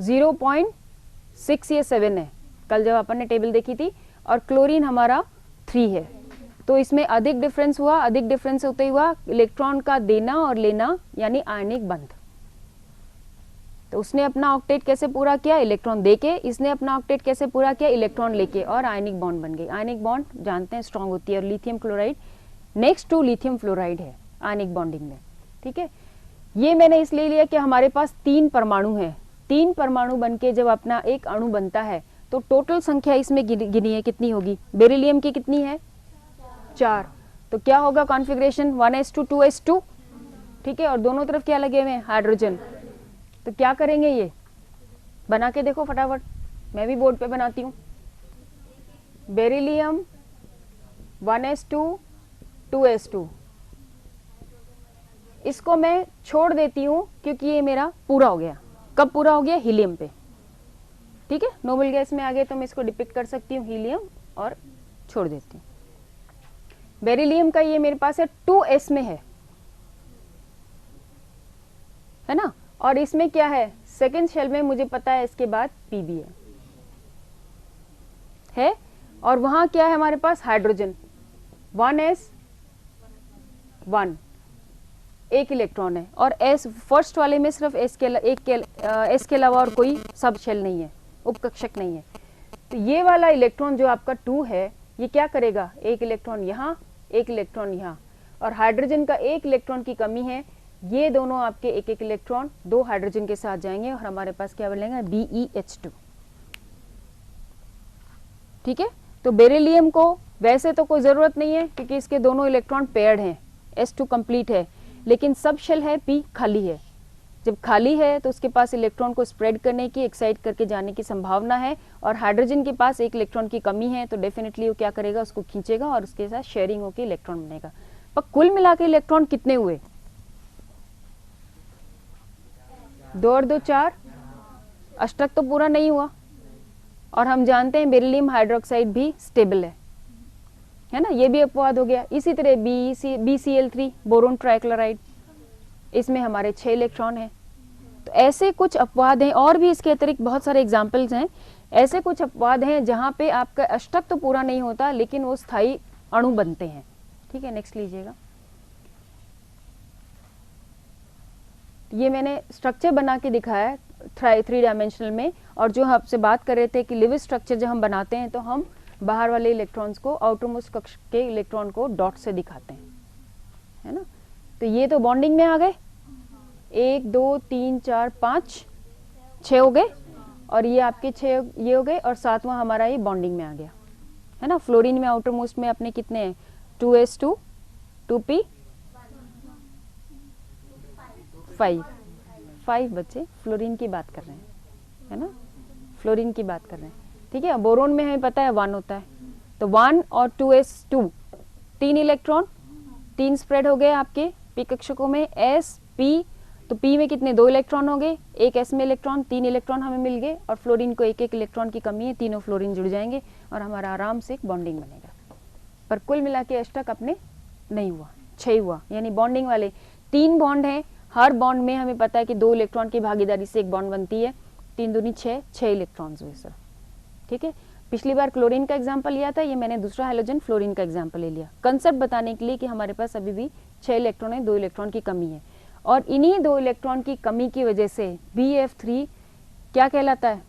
A: 0.6 या 7 है, कल जब अपन ने टेबल देखी थी, और क्लोरीन हमारा 3 है। तो इसमें अधिक डिफरेंस हुआ, अधिक डिफरेंस होते ही हुआ इलेक्ट्रॉन का देना और लेना, यानी आयनिक बंध। तो उसने अपना ऑक्टेट कैसे पूरा किया, इलेक्ट्रॉन देके, इसने अपना ऑक्टेट कैसे पूरा किया, इलेक्ट्रॉन लेके, और आयनिक बॉन्ड बन गई। आयनिक बॉन्ड जानते हैं स्ट्रांग होती है, और lithium chloride next to lithium fluoride है आयनिक बॉन्डिंग में। ठीक है, ये मैंने इसलिए लिया कि हमारे पास 3 परमाणु हैं, 3 परमाणु बनके जब अपना एक अणु बनता है तो टोटल संख्या इसमें गिनी है कितनी होगी, बेरिलियम की कितनी है, 4। तो क्या होगा कॉन्फ़िगरेशन 1s2 2s2। ठीक है, और दोनों तरफ क्या लगे हुए हैं, हाइड्रोजन। तो क्या करेंगे, ये बना के देखो फटाफट, मैं भी बोर्ड पे बनाती हूँ। बेरिलियम 1s2 2s2, इसको मैं छोड़ देती हूँ क्योंकि ये मेरा पूरा हो गया। कब पूरा हो गया? हीलियम पे। ठीक है, नोबल गैस में आ गए तो मैं इसको डिपिक्ट कर सकती हूँ हीलियम और छोड़ देती हूँ। बेरिलियम का ये मेरे पास है 2s में है ना, और इसमें क्या है? सेकेंड शेल में मुझे पता है इसके बाद p भी है, और वहां क्या है हमारे पास? हाइड्रोजन 1s1, एक इलेक्ट्रॉन है, और s फर्स्ट वाले में सिर्फ s के अलावा और कोई सब शेल नहीं है, उपकक्षक नहीं है। तो ये वाला इलेक्ट्रॉन जो आपका 2 है, ये क्या करेगा? एक इलेक्ट्रॉन यहाँ, एक इलेक्ट्रॉन यहाँ, और हाइड्रोजन का एक इलेक्ट्रॉन की कमी है। ये दोनों आपके एक एक इलेक्ट्रॉन 2 हाइड्रोजन के साथ जाएंगे और हमारे पास क्या बनेगा? BeH2। ठीक है, तो बेरिलियम को वैसे तो कोई जरूरत नहीं है क्योंकि इसके दोनों इलेक्ट्रॉन पेयर्ड हैं, s2 कंप्लीट है, लेकिन सब शेल है, p खाली है। जब खाली है तो उसके पास इलेक्ट्रॉन को स्प्रेड करने की, एक्साइट करके जाने की संभावना है, और हाइड्रोजन के पास एक इलेक्ट्रॉन की कमी है, तो डेफिनेटली वो क्या करेगा? उसको खींचेगा और उसके साथ शेयरिंग होकर इलेक्ट्रॉन बनेगा। पर कुल मिला के इलेक्ट्रॉन कितने हुए? 2 और 2 4, अष्टक तो पूरा नहीं हुआ, और हम जानते हैं बेरिलियम हाइड्रोक्साइड भी स्टेबल है ना, ये भी अपवाद हो गया। इसी तरह BCl3 बोरोन ट्राइक्लोराइड, इसमें हमारे 6 इलेक्ट्रॉन हैं। तो ऐसे कुछ अपवाद हैं, और भी इसके अतिरिक्त बहुत सारे एग्जाम्पल्स हैं। ऐसे कुछ अपवाद हैं जहाँ पे आपका अष्टक तो पूरा नहीं होता लेकिन वो स्थायी अणु बनते हैं। ठीक है, नेक्स्ट लीजिएगा। ये मैंने स्ट्रक्चर बना के दिखाया है 3 डायमेंशनल में, और जो आपसे बात कर रहे थे कि लिविज स्ट्रक्चर जब हम बनाते हैं तो हम बाहर वाले इलेक्ट्रॉन्स को, आउटरमोस्ट कक्ष के इलेक्ट्रॉन को डॉट से दिखाते हैं, है ना। तो ये तो बॉन्डिंग में आ गए, 1 2 3 4 5 6 हो गए, और ये आपके 6 ये हो गए, और 7वां हमारा ये बॉन्डिंग में आ गया, है ना। फ्लोरीन में आउटरमोस्ट में अपने कितने हैं? 2s2 2p 5 बच्चे फ्लोरीन की बात कर रहे हैं, है ना, फ्लोरीन की बात कर रहे हैं। ठीक है, बोरोन में हमें पता है 1 होता है, तो 1 और 2s2 3 इलेक्ट्रॉन, 3 स्प्रेड हो गए आपके p कक्षकों में, s p, तो p में कितने? 2 इलेक्ट्रॉन हो गए, एक s में इलेक्ट्रॉन, 3 इलेक्ट्रॉन हमें मिल गए, और फ्लोरीन को एक एक इलेक्ट्रॉन की कमी है, तीनों फ्लोरीन जुड़ जाएंगे और हमारा आराम से एक बॉन्डिंग बनेगा। पर कुल मिला के अष्टक अपने नहीं हुआ, 6 हुआ, यानी बॉन्डिंग वाले 3 बॉन्ड हैं। हर बॉन्ड में हमें पता है कि 2 इलेक्ट्रॉन की भागीदारी से एक बॉन्ड बनती है, 3 दूनी 6 इलेक्ट्रॉन्स हुए सर। ठीक है, पिछली बार क्लोरीन का एग्जाम्पल लिया था, ये मैंने दूसरा हाइड्रोजन फ्लोरीन का एग्जाम्पल ले लिया, कंसेप्ट बताने के लिए कि हमारे पास अभी भी 6 इलेक्ट्रॉन है, 2 इलेक्ट्रॉन की कमी है, और इन्हीं 2 इलेक्ट्रॉन की कमी की वजह से BF3 क्या कहलाता है?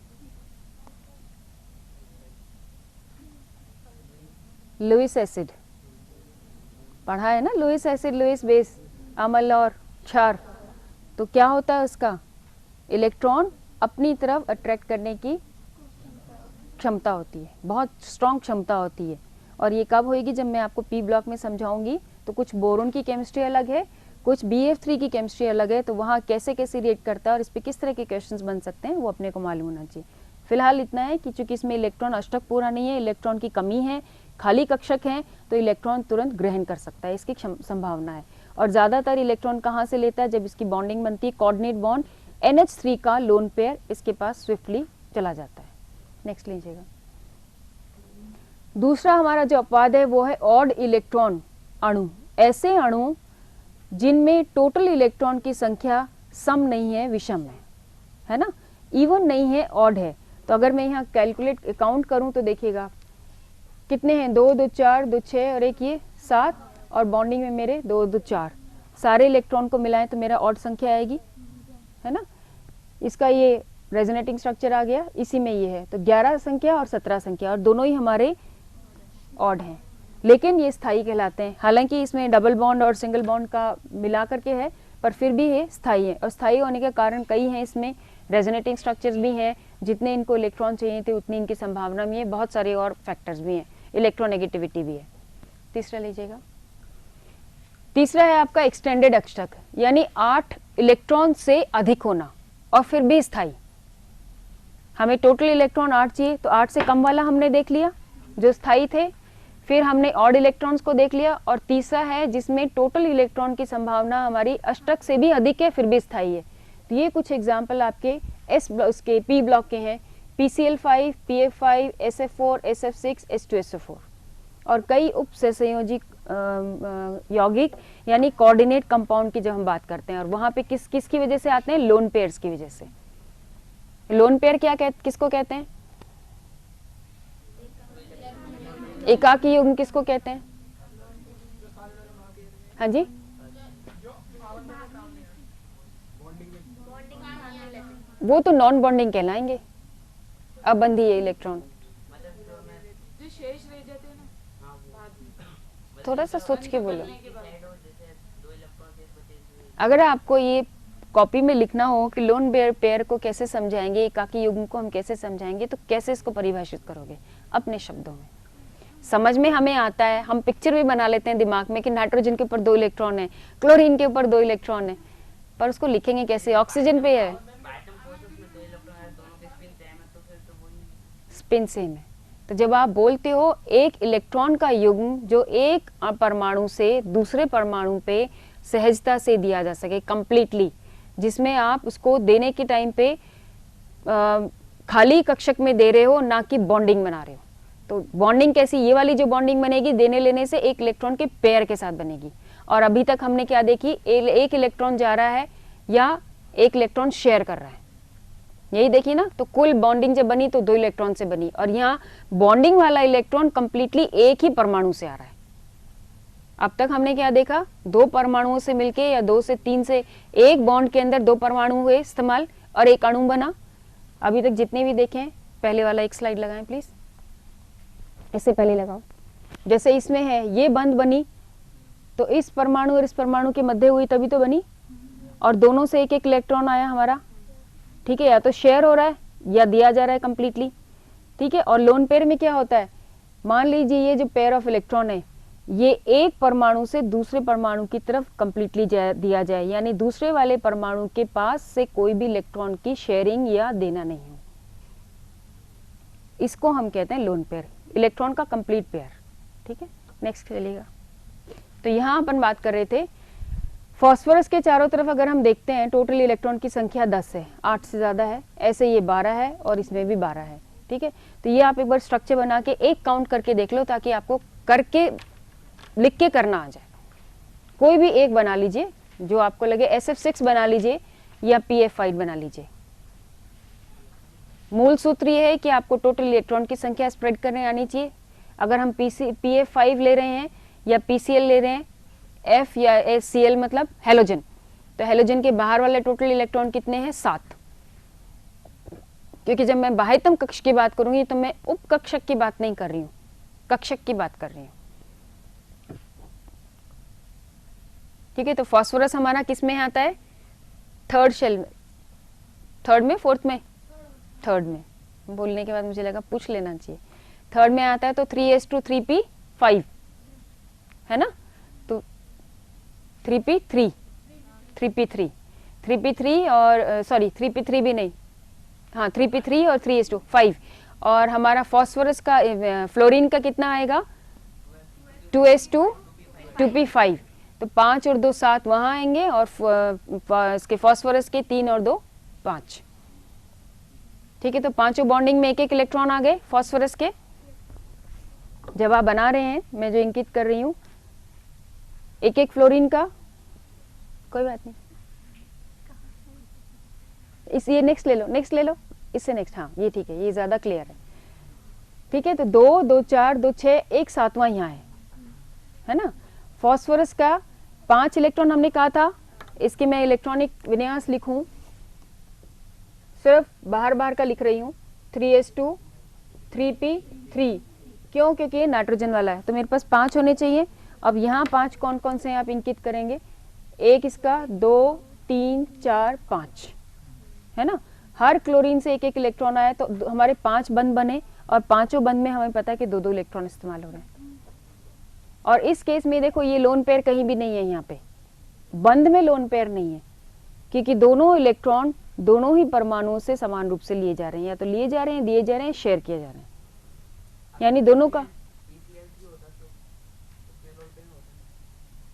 A: Lewis acid. पढ़ा है ना, लुईस एसिड, लुईस बेस, अम्ल और क्षार। तो क्या होता है उसका? इलेक्ट्रॉन अपनी तरफ अट्रैक्ट करने की क्षमता होती है, बहुत स्ट्रॉन्ग क्षमता होती है, और ये कब होगी? जब मैं आपको P ब्लॉक में समझाऊंगी। तो कुछ बोरोन की केमिस्ट्री अलग है, कुछ BF3 की केमिस्ट्री अलग है, तो वहाँ कैसे कैसे रिएक्ट करता है और इस पर किस तरह के क्वेश्चंस बन सकते हैं वो अपने को मालूम होना चाहिए। फिलहाल इतना है कि चूंकि इसमें इलेक्ट्रॉन अष्टक पूरा नहीं है, इलेक्ट्रॉन की कमी है, खाली कक्षक है, तो इलेक्ट्रॉन तुरंत ग्रहण कर सकता है, इसकी संभावना है। और ज़्यादातर इलेक्ट्रॉन कहाँ से लेता है? जब इसकी बॉन्डिंग बनती है कोऑर्डिनेट बॉन्ड, NH3 का लोन पेयर इसके पास स्विफ्टली चला जाता है। नेक्स्ट लीजिएगा। दूसरा हमारा जो अपवाद है वो है ऑड इलेक्ट्रॉन अणु। ऐसे अणु जिनमें टोटल इलेक्ट्रॉन की संख्या सम नहीं है, विषम है ना, इवन नहीं है, ऑड है। तो अगर मैं यहाँ कैलकुलेट काउंट करूँ तो देखिएगा कितने हैं? 2 2 4 2 6 और एक ये 7, और बॉन्डिंग में मेरे 2 2 4, सारे इलेक्ट्रॉन को मिलाएं तो मेरा ऑड संख्या आएगी, है ना। इसका ये रेजोनेटिंग स्ट्रक्चर आ गया, इसी में ये है, तो 11 संख्या और 17 संख्या, और दोनों ही हमारे ऑड हैं, लेकिन ये स्थायी कहलाते हैं। हालांकि इसमें डबल बॉन्ड और सिंगल बॉन्ड का मिला करके है, पर फिर भी ये स्थायी है, और स्थायी होने के कारण कई हैं, इसमें रेजोनेटिंग स्ट्रक्चर्स भी हैं, जितने इनको इलेक्ट्रॉन चाहिए थे उतनी इनकी संभावना भी है, बहुत सारे और फैक्टर्स भी हैं, इलेक्ट्रोनेगेटिविटी भी है। तीसरा लीजिएगा। तीसरा है आपका एक्सटेंडेड अष्टक, यानी 8 इलेक्ट्रॉन से अधिक होना और फिर भी स्थायी। हमें टोटल इलेक्ट्रॉन 8 चाहिए, तो 8 से कम वाला हमने देख लिया, जो स्थायी थे, फिर हमने ऑड इलेक्ट्रॉन्स को देख लिया, और तीसरा है जिसमें टोटल इलेक्ट्रॉन की संभावना हमारी अष्टक से भी अधिक है फिर भी स्थायी है। तो ये कुछ एग्जाम्पल आपके उसके पी ब्लॉक के हैं, PCl5, PF5, SF4, SF6, H2SO4, और कई उप सहसंयोजी यौगिक यानी कोऑर्डिनेट कंपाउंड की जब हम बात करते हैं, और वहां पे किसकी वजह से आते हैं, लोन पेयर्स की वजह से। लोन पेयर किसको कहते हैं, एकाकी युग्म किसको कहते हैं, हाँ जी, वो तो नॉन बॉन्डिंग कहलाएंगे, अबंधीय इलेक्ट्रॉन। थोड़ा सा सोच के बोलो, अगर आपको ये कॉपी में लिखना हो कि लोन पेयर को कैसे समझाएंगे, एकाकी युग्म को हम कैसे समझाएंगे, तो कैसे इसको परिभाषित करोगे अपने शब्दों में। समझ में हमें आता है, हम पिक्चर भी बना लेते हैं दिमाग में कि नाइट्रोजन के ऊपर 2 इलेक्ट्रॉन है, क्लोरीन के ऊपर 2 इलेक्ट्रॉन है, पर उसको लिखेंगे कैसे, ऑक्सीजन पे है, स्पिन सेम है। तो जब आप बोलते हो एक इलेक्ट्रॉन का युग्म जो एक परमाणु से दूसरे परमाणु पे सहजता से दिया जा सके कंप्लीटली, जिसमें आप उसको देने के टाइम पे खाली कक्षक में दे रहे हो, ना कि बॉन्डिंग बना रहे हो। तो बॉन्डिंग कैसी, ये वाली जो बॉन्डिंग बनेगी देने लेने से एक इलेक्ट्रॉन के पेयर के साथ बनेगी। और अभी तक हमने क्या देखी, एक इलेक्ट्रॉन जा रहा है या एक इलेक्ट्रॉन शेयर कर रहा है, यही देखी ना। तो कुल बॉन्डिंग जब बनी तो 2 इलेक्ट्रॉन से बनी, और यहाँ बॉन्डिंग वाला इलेक्ट्रॉन कंप्लीटली एक ही परमाणु से आ रहा है। अब तक हमने क्या देखा, 2 परमाणुओं से मिलके या 2 से 3 से एक बॉन्ड के अंदर 2 परमाणु हुए इस्तेमाल और एक अणु बना। अभी तक जितने भी देखे, पहले वाला एक स्लाइड लगाएं प्लीज, इससे पहले लगाओ। जैसे इसमें है ये बंद बनी, तो इस परमाणु और इस परमाणु के मध्य हुई तभी तो बनी, और दोनों से एक एक इलेक्ट्रॉन आया हमारा, ठीक है, या तो शेयर हो रहा है या दिया जा रहा है कंप्लीटली, ठीक है। और लोन पेयर में क्या होता है, मान लीजिए ये जो पेयर ऑफ इलेक्ट्रॉन है ये एक परमाणु से दूसरे परमाणु की तरफ कंप्लीटली दिया जाए, यानी दूसरे वाले परमाणु के पास से कोई भी इलेक्ट्रॉन की शेयरिंग या देना नहीं हो, इसको हम कहते हैं लोन पेयर, इलेक्ट्रॉन का कंप्लीट पेयर, ठीक है। नेक्स्ट चलिएगा। तो यहाँ अपन बात कर रहे थे फास्फोरस के चारों तरफ अगर हम देखते हैं टोटल इलेक्ट्रॉन की संख्या 10 है, 8 से ज्यादा है, ऐसे ये 12 है और इसमें भी 12 है, ठीक है। तो ये आप एक बार स्ट्रक्चर बना के एक काउंट करके देख लो, ताकि आपको करके लिख के करना आ जाए। कोई भी एक बना लीजिए जो आपको लगे, SF6 बना लीजिए या PF5 बना लीजिए। मूल सूत्र ये है कि आपको टोटल इलेक्ट्रॉन की संख्या स्प्रेड करने आनी चाहिए। अगर हम PF5 ले रहे हैं या PCl ले रहे हैं, F या Cl मतलब हेलोजन, तो हेलोजन के बाहर वाले टोटल इलेक्ट्रॉन कितने हैं, 7। क्योंकि जब मैं बाह्यतम कक्ष की बात करूंगी तो मैं उप कक्षक की बात नहीं कर रही हूँ, कक्षक की बात कर रही हूँ, ठीक है। तो फास्फोरस हमारा किस में आता है, थर्ड शेल में, थर्ड में, फोर्थ में, थर्ड में। बोलने के बाद मुझे लगा पूछ लेना चाहिए, थर्ड में आता है। तो 3s2 3p5 है ना, तो 3p3 3p3 3p3 और सॉरी 3p3 भी नहीं, हाँ 3p3 और 3s2 5। और हमारा फास्फोरस का फ्लोरीन का कितना आएगा, 2s2 2p5, तो 5 और 2 7 वहां आएंगे, और इसके फास्फोरस के 3 और 2 5, ठीक है। तो पांचों बॉन्डिंग में एक एक इलेक्ट्रॉन आ गए फास्फोरस के। जब आप बना रहे हैं, मैं जो इंकित कर रही हूं, एक एक फ्लोरीन का, कोई बात नहीं, ये नेक्स्ट ले लो, नेक्स्ट ले लो, इससे नेक्स्ट, हाँ ये ठीक है, ये ज्यादा क्लियर है, ठीक है। तो 2 2 4 2 6 एक 7वां यहाँ है ना। फास्फोरस का 5 इलेक्ट्रॉन हमने कहा था, इसके मैं इलेक्ट्रॉनिक विन्यास लिखूं, सिर्फ बाहर बाहर का लिख रही हूँ, 3s2 3p3, क्यों, क्योंकि ये नाइट्रोजन वाला है, तो मेरे पास 5 होने चाहिए। अब यहाँ 5 कौन कौन से हैं आप इंकित करेंगे, एक इसका, 2 3 4 5 है ना। हर क्लोरीन से एक एक इलेक्ट्रॉन आया, तो हमारे 5 बंद बने, और पांचों बंद में हमें पता है कि 2 इलेक्ट्रॉन इस्तेमाल हो रहे हैं। और इस केस में देखो ये लोन पेयर कहीं भी नहीं है, यहाँ पे बंद में लोन पेयर नहीं है, क्योंकि दोनों इलेक्ट्रॉन दोनों ही परमाणुओं से समान रूप से लिए जा रहे हैं, या तो लिए जा रहे हैं, दिए जा रहे हैं, शेयर किए जा रहे हैं। यानी दोनों का।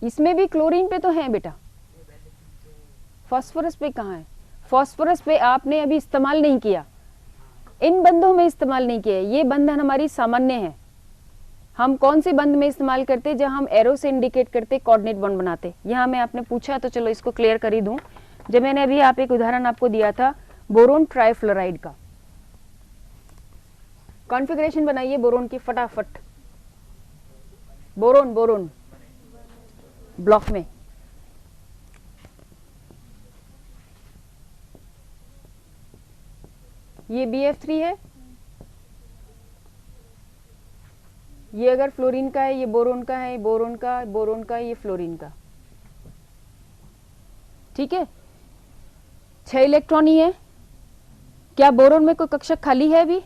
A: इसमें भी क्लोरीन पे तो है बेटा, फास्फोरस पे कहाँ है? फास्फोरस पे आपने अभी इस्तेमाल नहीं किया, इन बंधों में इस्तेमाल नहीं किया। ये बंधन हमारी सामान्य है। हम कौन से बंध में इस्तेमाल करते? जब हम एरो से इंडिकेट करते, कोऑर्डिनेट बॉन्ड बनाते। यहाँ मैं आपने पूछा तो चलो इसको क्लियर कर ही दूं। जब मैंने अभी आप एक उदाहरण आपको दिया था बोरोन ट्राइफ्लोराइड का, कॉन्फ़िगरेशन बनाइए बोरोन की फटाफट। बोरोन बोरोन ब्लॉक में ये BF3 है, ये अगर फ्लोरीन का है, ये बोरोन का है, बोरोन का, बोरोन का, ये फ्लोरीन का। ठीक है, 6 इलेक्ट्रॉन ही है। क्या बोरोन में कोई कक्षक खाली है अभी?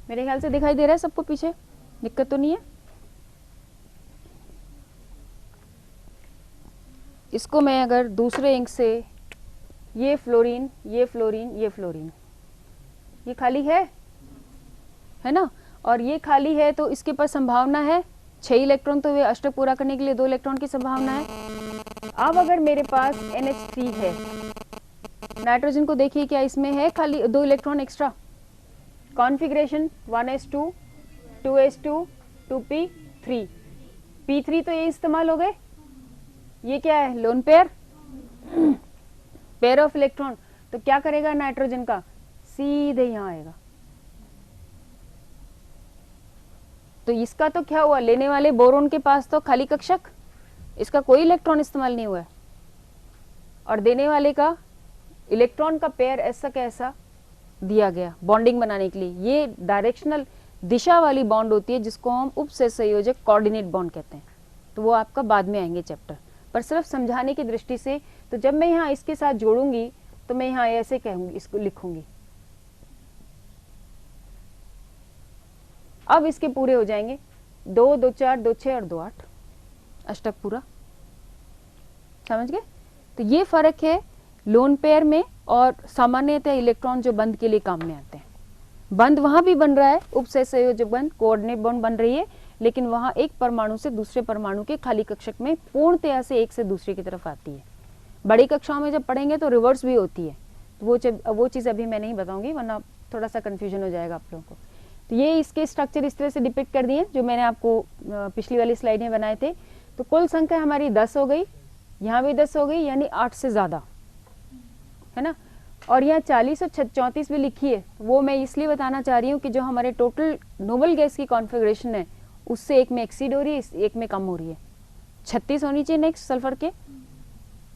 A: मेरे ख्याल से दिखाई दे रहा है सबको पीछे, दिक्कत तो नहीं है? इसको मैं अगर दूसरे इंक से, ये फ्लोरीन, ये फ्लोरीन, ये फ्लोरीन, ये खाली है ना, और ये खाली है, तो इसके पास संभावना है 6 इलेक्ट्रॉन, तो वे अष्टक पूरा करने के लिए 2 इलेक्ट्रॉन की संभावना है। अब अगर मेरे पास NH3 है, नाइट्रोजन को देखिए क्या इसमें है खाली 2 electron extra. Configuration 1s2 2s2 2p3, p3 तो ये इस्तेमाल हो गए। ये क्या है? Lone pair, pair of electron. तो क्या करेगा नाइट्रोजन का? सीधे यहां आएगा। तो इसका तो क्या हुआ? लेने वाले बोरोन के पास तो खाली कक्षक, इसका कोई इलेक्ट्रॉन इस्तेमाल नहीं हुआ है, और देने वाले का इलेक्ट्रॉन का पेयर ऐसा कैसा दिया गया बॉन्डिंग बनाने के लिए। ये डायरेक्शनल दिशा वाली बॉन्ड होती है, जिसको हम उपसहसंयोजक कोऑर्डिनेट बॉन्ड कहते हैं। तो वो आपका बाद में आएंगे चैप्टर, पर सिर्फ समझाने की दृष्टि से। तो जब मैं यहाँ इसके साथ जोड़ूंगी तो मैं यहाँ ऐसे कहूंगी, इसको लिखूंगी। अब इसके पूरे हो जाएंगे 2 2 4 2 6 और 2 8, अष्टक पूरा। समझ गए? तो ये फर्क है लोन पेयर में और सामान्यतः इलेक्ट्रॉन जो बंध के लिए काम में आते हैं। बंध वहां भी बन रहा है, उपसहसंयोजक बंध, कोऑर्डिनेट बॉन्ड बन रही है, लेकिन वहां एक परमाणु से दूसरे परमाणु के खाली कक्षक में पूर्णतया से एक से दूसरे की तरफ आती है। बड़ी कक्षाओं में जब पढ़ेंगे तो रिवर्स भी होती है, तो वो चीज़ अभी मैं नहीं बताऊंगी, वरना थोड़ा सा कन्फ्यूजन हो जाएगा आप लोगों को। तो ये इसके स्ट्रक्चर इस तरह से डिपिक्ट कर दिए जो मैंने आपको पिछली वाली स्लाइड में बनाए थे। तो कुल संख्या हमारी 10 हो गई, यहाँ भी 10 हो गई, यानी 8 से ज़्यादा है ना। और यहाँ 40 और 34 भी लिखी है, वो मैं इसलिए बताना चाह रही हूँ कि जो हमारे टोटल नोबल गैस की कॉन्फ़िगरेशन है उससे एक में एक्सीड हो रही है, एक में कम हो रही है। 36 होनी चाहिए नेक्स्ट सल्फर के,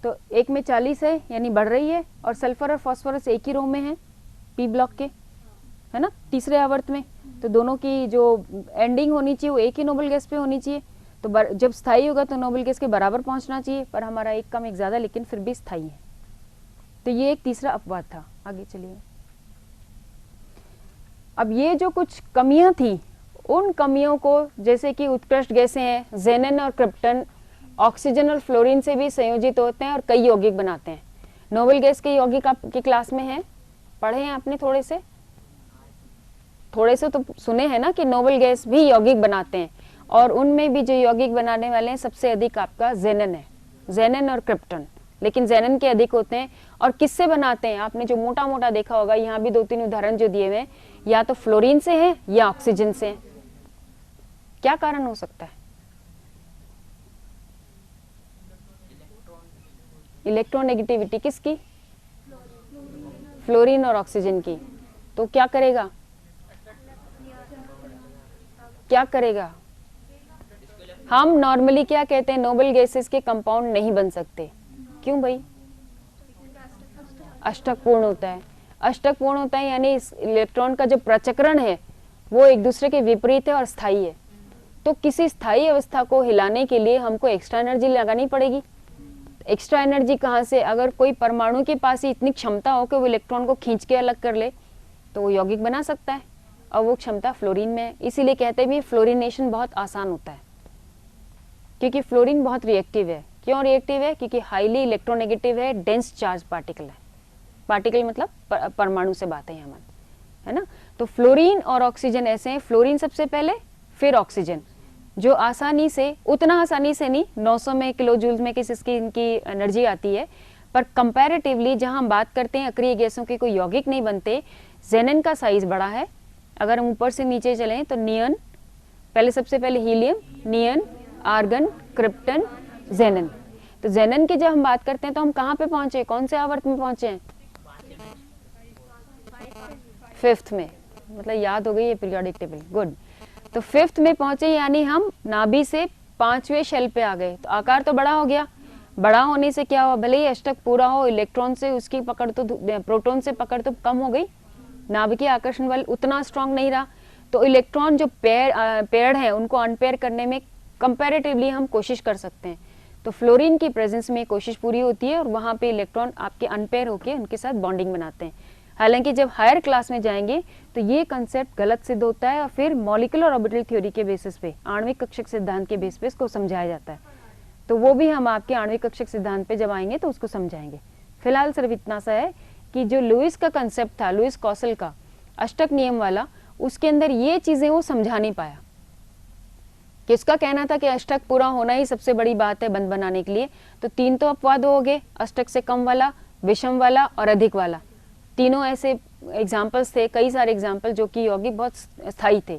A: तो एक में 40 है यानी बढ़ रही है, और सल्फर और फास्फोरस एक ही रो में है पी ब्लॉक के, है ना, तीसरे आवर्त में। तो दोनों की जो एंडिंग होनी चाहिए वो एक ही नोबल गैस पे होनी चाहिए। तो जब स्थायी होगा तो नोबल गैस के बराबर पहुंचना चाहिए, पर हमारा एक कम एक ज़्यादा, लेकिन फिर भी स्थायी है। तो ये एक तीसरा अपवाद था। आगे चलिए। अब ये जो कुछ कमियां थी, उन कमियों को, जैसे कि उत्कृष्ट गैसें हैं, जेनन और क्रिप्टन ऑक्सीजन और फ्लोरीन से भी संयोजित होते हैं और कई यौगिक बनाते हैं। नोबल गैस के यौगिक आपकी क्लास में हैं, पढ़े हैं आपने थोड़े से तो सुने हैं ना कि नोबल गैस भी यौगिक बनाते हैं, और उनमें भी जो यौगिक बनाने वाले हैं सबसे अधिक आपका जेनन है, जेनन और क्रिप्टन, लेकिन जेनन के अधिक होते हैं। और किससे बनाते हैं? आपने जो मोटा मोटा देखा होगा, यहाँ भी 2-3 उदाहरण जो दिए हुए हैं, या तो फ्लोरीन से है या ऑक्सीजन से है। क्या कारण हो सकता है? इलेक्ट्रॉन नेगेटिविटी किसकी? फ्लोरीन और ऑक्सीजन की। तो क्या करेगा? हम नॉर्मली क्या कहते हैं, नोबल गैसेस के कंपाउंड नहीं बन सकते। क्यों भाई? अष्टक पूर्ण होता है। अष्टक पूर्ण होता है यानी इस इलेक्ट्रॉन का जो प्रचक्रण है वो एक दूसरे के विपरीत है और स्थायी है। तो किसी स्थायी अवस्था को हिलाने के लिए हमको एक्स्ट्रा एनर्जी लगानी पड़ेगी। एक्स्ट्रा एनर्जी कहाँ से? अगर कोई परमाणु के पास ही इतनी क्षमता हो कि वो इलेक्ट्रॉन को खींच के अलग कर ले तो वो यौगिक बना सकता है, और वो क्षमता फ्लोरीन में है। इसीलिए कहते भी फ्लोरीनेशन बहुत आसान होता है, क्योंकि फ्लोरीन बहुत रिएक्टिव है। क्यों रिएक्टिव है? क्योंकि हाईली इलेक्ट्रोनेगेटिव है, डेंस चार्ज पार्टिकल है। पार्टिकल मतलब परमाणु से बात है यहाँ, है ना। तो फ्लोरीन और ऑक्सीजन ऐसे हैं, फ्लोरीन सबसे पहले, फिर ऑक्सीजन, जो आसानी से, उतना आसानी से नहीं, 900 में किलो जूल में किस इसकी इनकी एनर्जी आती है, पर कंपैरेटिवली जहां हम बात करते हैं अक्रिय गैसों के कोई यौगिक नहीं बनते, जेनन का साइज बड़ा है। अगर हम ऊपर से नीचे चलें तो नियन, पहले सबसे पहले हीलियम, नियन, आर्गन, क्रिप्टन, जेनन। तो जेनन की जब हम बात करते हैं तो हम कहाँ पे पहुंचे, कौन से आवर्त में पहुंचे हैं? 5th में, मतलब याद हो गई है पीरियोडिक टेबल, गुड। तो 5th में पहुंचे, यानी हम नाभि से 5वें शेल पे आ गए। तो आकार तो बड़ा हो गया, बड़ा होने से क्या हुआ, भले ही अष्टक पूरा हो, इलेक्ट्रॉन से उसकी पकड़ तो, प्रोटॉन से पकड़ तो कम हो गई, नाभिकीय आकर्षण बल उतना स्ट्रांग नहीं रहा। तो इलेक्ट्रॉन जो पेयर्ड है उनको अनपेयर करने में कंपैरेटिवली हम कोशिश कर सकते हैं। तो फ्लोरीन की प्रेजेंस में कोशिश पूरी होती है और वहाँ पे इलेक्ट्रॉन आपके अनपेयर होकर उनके साथ बॉन्डिंग बनाते हैं। हालांकि जब हायर क्लास में जाएंगे तो ये कंसेप्ट गलत सिद्ध होता है और फिर मॉलिक्यूलर ऑर्बिटल थ्योरी के बेसिस पे, आणविक कक्षक सिद्धांत के बेस पे इसको समझाया जाता है। तो वो भी हम आपके आणविक कक्षक सिद्धांत पे जब आएंगे तो उसको समझाएंगे। फिलहाल सिर्फ इतना सा है कि जो लुईस का कंसेप्ट था, लुईस कौशल का अष्टक नियम वाला, उसके अंदर ये चीजें वो समझा नहीं पाया। कि उसका कहना था कि अष्टक पूरा होना ही सबसे बड़ी बात है बंध बनाने के लिए। तो 3 तो अपवाद हो गए, अष्टक से कम वाला, विषम वाला और अधिक वाला, तीनों ऐसे एग्जाम्पल्स थे, कई सारे एग्जाम्पल जो कि यौगिक बहुत स्थायी थे।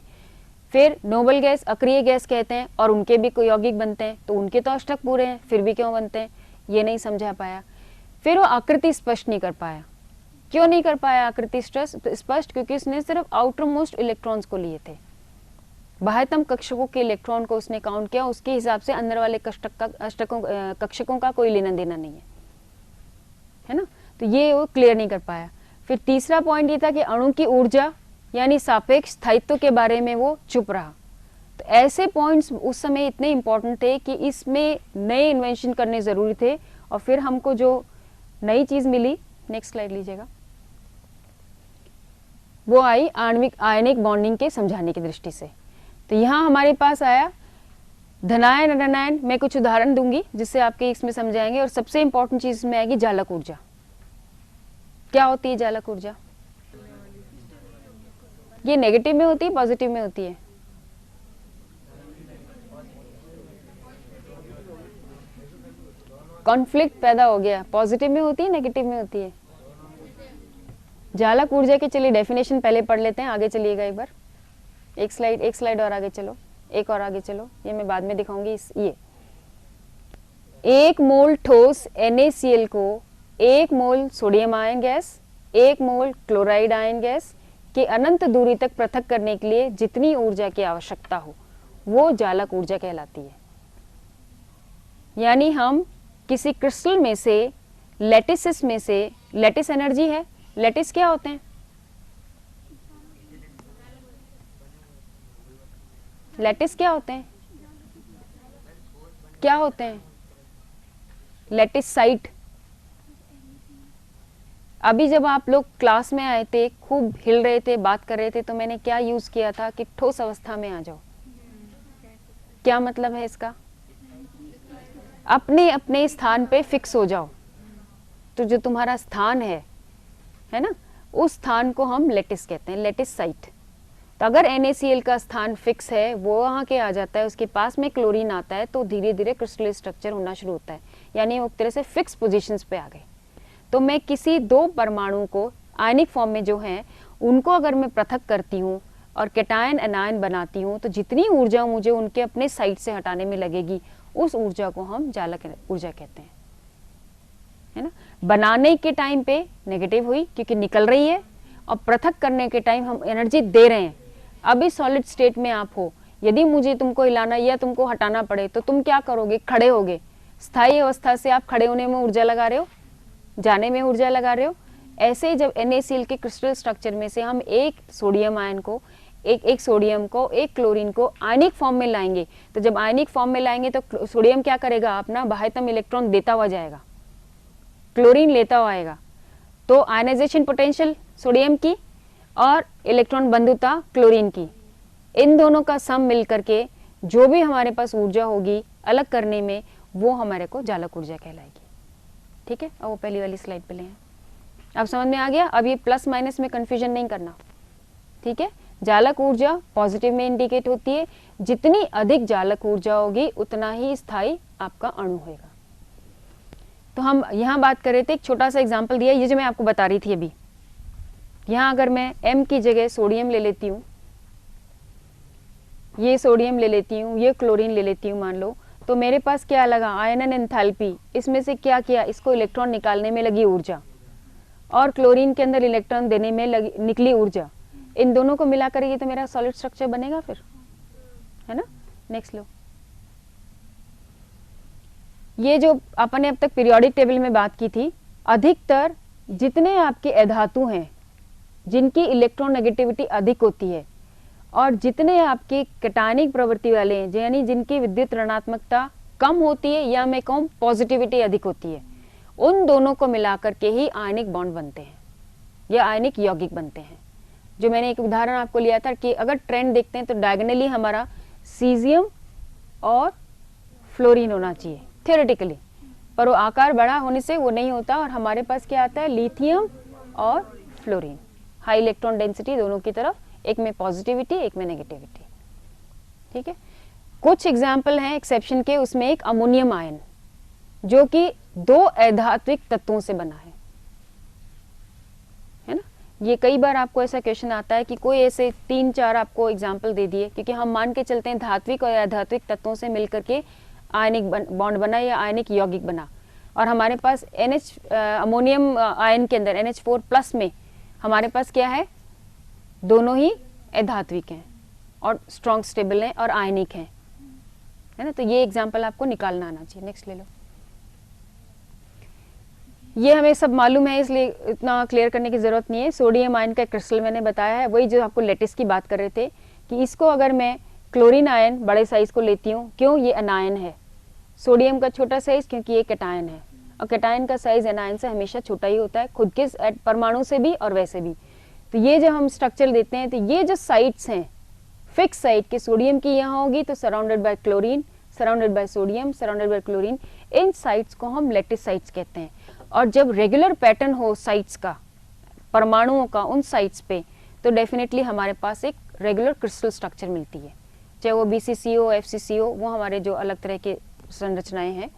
A: फिर नोबल गैस अक्रिय गैस कहते हैं और उनके भी कोई यौगिक बनते हैं, तो उनके तो अष्टक पूरे हैं, फिर भी क्यों बनते हैं, ये नहीं समझा पाया। फिर वो आकृति स्पष्ट नहीं कर पाया। क्यों नहीं कर पाया आकृति स्पष्ट? क्योंकि उसने सिर्फ आउटर मोस्ट इलेक्ट्रॉन्स को लिए थे, बाह्यतम कक्षकों के इलेक्ट्रॉन को उसने काउंट किया, उसके हिसाब से अंदर वाले कक्षकों का कोई लेना देना नहीं है ना। तो ये वो क्लियर नहीं कर पाया। फिर तीसरा पॉइंट ये था कि अणु की ऊर्जा यानी सापेक्ष स्थायित्व के बारे में वो चुप रहा। तो ऐसे पॉइंट्स उस समय इतने इंपॉर्टेंट थे कि इसमें नए इन्वेंशन करने जरूरी थे। और फिर हमको जो नई चीज मिली, नेक्स्ट स्लाइड लीजिएगा, वो आई आणविक आयनिक बॉन्डिंग के समझाने की दृष्टि से। तो यहाँ हमारे पास आया धनायन ऋणायन। मैं कुछ उदाहरण दूंगी जिससे आपके इसमें समझाएंगे। और सबसे इंपॉर्टेंट चीज इसमें आएगी जालक ऊर्जा। क्या होती है जालक ऊर्जा? ये नेगेटिव में होती है, पॉजिटिव में होती है? कॉन्फ्लिक्ट पैदा हो गया, पॉजिटिव में होती है, नेगेटिव में होती है? जालक ऊर्जा की चलिए डेफिनेशन पहले पढ़ लेते हैं, आगे चलिएगा एक बार, एक स्लाइड और आगे चलो, एक और आगे चलो, ये मैं बाद में दिखाऊंगी। ये 1 मोल ठोस NaCl को 1 मोल सोडियम आयन गैस, 1 मोल क्लोराइड आयन गैस के अनंत दूरी तक पृथक करने के लिए जितनी ऊर्जा की आवश्यकता हो वो जालक ऊर्जा कहलाती है। यानी हम किसी क्रिस्टल में से, लैटिस में से, लैटिस एनर्जी है, लैटिस क्या होते हैं? लैटिस क्या होते हैं? क्या होते हैं लैटिस साइट? अभी जब आप लोग क्लास में आए थे, खूब हिल रहे थे, बात कर रहे थे, तो मैंने क्या यूज किया था कि ठोस अवस्था में आ जाओ। क्या मतलब है इसका? अपने अपने स्थान पे फिक्स हो जाओ। तो जो तुम्हारा स्थान है ना, उस स्थान को हम लैटिस कहते हैं, लैटिस साइट। तो अगर NaCl का स्थान फिक्स है, वो वहाँ के आ जाता है, उसके पास में क्लोरीन आता है, तो धीरे धीरे क्रिस्टल स्ट्रक्चर होना शुरू होता है, यानी वो एक तरह से फिक्स पोजीशंस पे आ गए। तो मैं किसी 2 परमाणु को आयनिक फॉर्म में जो हैं उनको अगर मैं पृथक करती हूँ और कैटायन एनायन बनाती हूँ, तो जितनी ऊर्जा मुझे उनके अपने साइड से हटाने में लगेगी, उस ऊर्जा को हम जालक ऊर्जा कहते हैं, है ना। बनाने के टाइम पे नेगेटिव हुई क्योंकि निकल रही है, और पृथक करने के टाइम हम एनर्जी दे रहे हैं। अभी सॉलिड स्टेट में आप हो, यदि मुझे तुमको हिलाना या तुमको हटाना पड़े तो तुम क्या करोगे? खड़े होगे। स्थायी अवस्था से आप खड़े होने में ऊर्जा लगा रहे हो, जाने में ऊर्जा लगा रहे हो। ऐसे जब NaCl के क्रिस्टल स्ट्रक्चर में से हम एक सोडियम आयन को, एक सोडियम को, एक क्लोरीन को आयनिक फॉर्म में लाएंगे, तो जब आयनिक फॉर्म में लाएंगे तो सोडियम क्या करेगा? अपना बाह्यतम इलेक्ट्रॉन देता हुआ जाएगा, क्लोरीन लेता हुआ आएगा। तो आयनाइजेशन पोटेंशियल सोडियम की और इलेक्ट्रॉन बंधुता क्लोरीन की, इन दोनों का सम मिल करके जो भी हमारे पास ऊर्जा होगी अलग करने में, वो हमारे को जालक ऊर्जा कहलाएगी। ठीक है, अब वो पहली वाली स्लाइड पे ले आए। अब समझ में आ गया। अब ये प्लस माइनस में कंफ्यूजन नहीं करना। ठीक है, जालक ऊर्जा पॉजिटिव में इंडिकेट होती है। जितनी अधिक जालक ऊर्जा होगी उतना ही स्थायी आपका अणु होगा। तो हम यहाँ बात कर रहे थे, एक छोटा सा एग्जाम्पल दिया, ये जो मैं आपको बता रही थी अभी। यहाँ अगर मैं M की जगह सोडियम ले लेती हूँ, ये सोडियम ले लेती हूँ, ये क्लोरीन ले लेती हूँ मान लो, तो मेरे पास क्या लगा, आयनन एंथैल्पी, इसमें से क्या किया, इसको इलेक्ट्रॉन निकालने में लगी ऊर्जा और क्लोरीन के अंदर इलेक्ट्रॉन देने में निकली ऊर्जा। इन दोनों को मिलाकर ये तो मेरा सॉलिड स्ट्रक्चर बनेगा फिर, है ना। नेक्स्ट लो, ये जो अपन ने अब तक पीरियोडिक टेबल में बात की थी, अधिकतर जितने आपके अधातु हैं जिनकी इलेक्ट्रोनेगेटिविटी अधिक होती है और जितने आपके कैटायनिक प्रवृत्ति वाले हैं, यानी जिनकी विद्युत ऋणात्मकता कम होती है या मैं कहूँ पॉजिटिविटी अधिक होती है, उन दोनों को मिलाकर के ही आयनिक बॉन्ड बनते हैं या आयनिक यौगिक बनते हैं। जो मैंने एक उदाहरण आपको लिया था कि अगर ट्रेंड देखते हैं तो डायगोनली हमारा सीजियम और फ्लोरीन होना चाहिए थियोरेटिकली, पर वो आकार बड़ा होने से वो नहीं होता और हमारे पास क्या आता है, लिथियम और फ्लोरीन, हाई इलेक्ट्रॉन डेंसिटी दोनों की तरफ, एक में पॉजिटिविटी एक में नेगेटिविटी। ठीक है, कुछ एग्जाम्पल हैं एक्सेप्शन के, उसमें एक अमोनियम आयन जो कि 2 अधात्विक तत्वों से बना है ना। ये कई बार आपको ऐसा क्वेश्चन आता है कि कोई ऐसे 3-4 आपको एग्जाम्पल दे दिए, क्योंकि हम मान के चलते हैं धात्विक और अधात्विक तत्वों से मिलकर के आयनिक बॉन्ड बना या आयनिक यौगिक बना, और हमारे पास अमोनियम आयन के अंदर NH4+ में हमारे पास क्या है, दोनों ही अधात्विक हैं और स्ट्रॉन्ग स्टेबल हैं और आयनिक हैं, है ना। तो ये एग्जाम्पल आपको निकालना आना चाहिए। नेक्स्ट ले लो, ये हमें सब मालूम है इसलिए इतना क्लियर करने की जरूरत नहीं है। सोडियम आयन का क्रिस्टल मैंने बताया है, वही जो आपको लेटिस की बात कर रहे थे कि इसको अगर मैं क्लोरीन आयन बड़े साइज को लेती हूँ, क्यों, ये अनायन है, सोडियम का छोटा साइज क्योंकि ये कैटायन है, और कैटायन का साइज एनायन से हमेशा छोटा ही होता है, खुद के परमाणु से भी और वैसे भी। तो ये जो हम स्ट्रक्चर देते हैं, तो ये जो साइट्स हैं फिक्स साइट के, सोडियम की यहाँ होगी तो surrounded by chlorine, surrounded by sodium, surrounded by chlorine, in sites को हम लैटिस साइट्स कहते हैं। और जब रेगुलर पैटर्न हो साइट्स का, परमाणुओं का उन साइट्स पे, तो डेफिनेटली हमारे पास एक रेगुलर क्रिस्टल स्ट्रक्चर मिलती है, चाहे वो BCCO, FCCO, वो हमारे जो अलग तरह के संरचनाएं हैं।